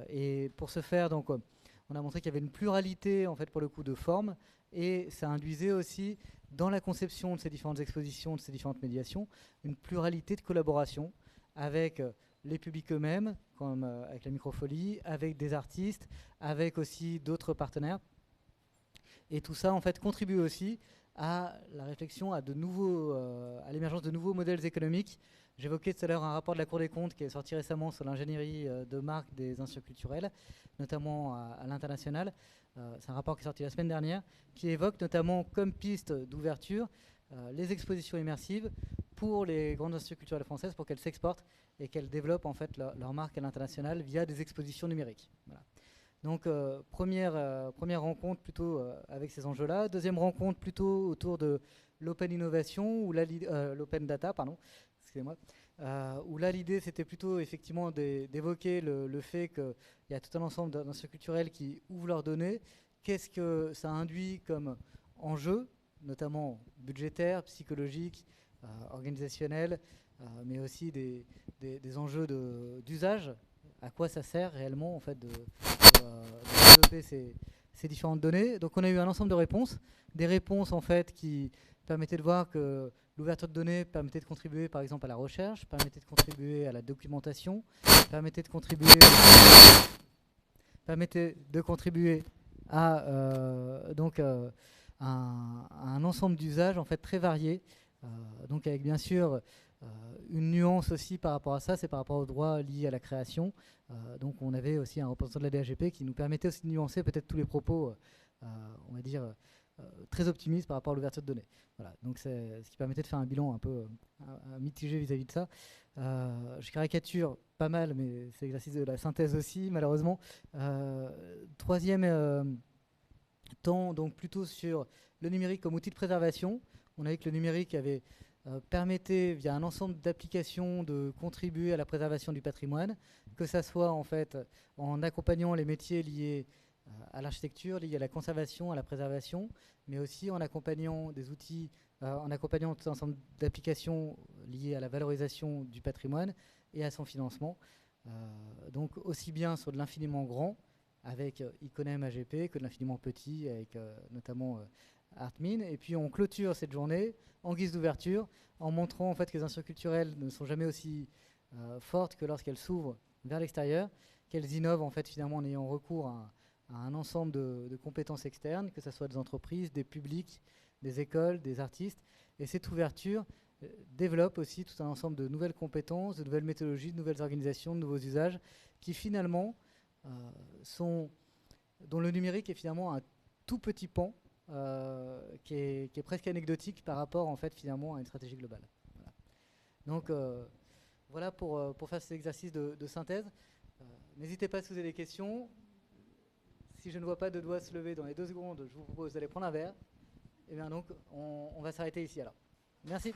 Et pour ce faire, donc, on a montré qu'il y avait une pluralité en fait pour le coup de formes, et ça induisait aussi dans la conception de ces différentes expositions, de ces différentes médiations, une pluralité de collaboration avec les publics eux-mêmes, comme avec la Microfolie, avec des artistes, avec aussi d'autres partenaires. Et tout ça, en fait, contribue aussi à la réflexion, à l'émergence de nouveaux modèles économiques. J'évoquais tout à l'heure un rapport de la Cour des comptes qui est sorti récemment sur l'ingénierie de marque des institutions culturelles, notamment à l'international. C'est un rapport qui est sorti la semaine dernière, qui évoque notamment comme piste d'ouverture les expositions immersives pour les grandes institutions culturelles françaises, pour qu'elles s'exportent et qu'elles développent en fait leur marque à l'international via des expositions numériques. Voilà. Donc première rencontre plutôt avec ces enjeux-là. Deuxième rencontre plutôt autour de l'open innovation ou l'open data, pardon, excusez-moi, où là l'idée c'était plutôt effectivement d'évoquer le fait qu'il y a tout un ensemble d'institutions culturelles qui ouvrent leurs données. Qu'est-ce que ça induit comme enjeu, notamment budgétaire, psychologique, organisationnel, mais aussi des enjeux d'usage. À quoi ça sert réellement en fait de développer ces différentes données. Donc on a eu un ensemble de réponses, des réponses en fait qui permettaient de voir que l'ouverture de données permettait de contribuer par exemple à la recherche, permettait de contribuer à la documentation, permettait de contribuer à un ensemble d'usages en fait très variés. Donc avec bien sûr une nuance aussi par rapport à ça, c'est par rapport aux droits liés à la création. Donc on avait aussi un représentant de la DHGP qui nous permettait aussi de nuancer peut-être tous les propos, on va dire, très optimistes par rapport à l'ouverture de données. Voilà, donc c'est ce qui permettait de faire un bilan un peu mitigé vis-à-vis de ça. Je caricature pas mal, mais c'est l'exercice de la synthèse aussi, malheureusement. Troisième temps, donc plutôt sur le numérique comme outil de préservation. On a vu que le numérique permettait, via un ensemble d'applications, de contribuer à la préservation du patrimoine, que ça soit en fait en accompagnant les métiers liés à l'architecture, liés à la conservation, à la préservation, mais aussi en accompagnant des outils, en accompagnant tout un ensemble d'applications liées à la valorisation du patrimoine et à son financement. Donc aussi bien sur de l'infiniment grand, avec Iconem AGP, que de l'infiniment petit, avec notamment Artmin. Et puis on clôture cette journée en guise d'ouverture en montrant en fait que les institutions culturelles ne sont jamais aussi fortes que lorsqu'elles s'ouvrent vers l'extérieur, qu'elles innovent en fait finalement en ayant recours à un ensemble de compétences externes, que ce soit des entreprises, des publics, des écoles, des artistes. Et cette ouverture développe aussi tout un ensemble de nouvelles compétences, de nouvelles méthodologies, de nouvelles organisations, de nouveaux usages qui finalement dont le numérique est finalement un tout petit pan qui est presque anecdotique par rapport en fait finalement à une stratégie globale. Voilà. Donc voilà pour faire cet exercice de synthèse. N'hésitez pas si vous avez des questions. Si je ne vois pas de doigts se lever dans les 2 secondes, je vous propose d'aller prendre un verre. Et bien donc on va s'arrêter ici alors. Merci.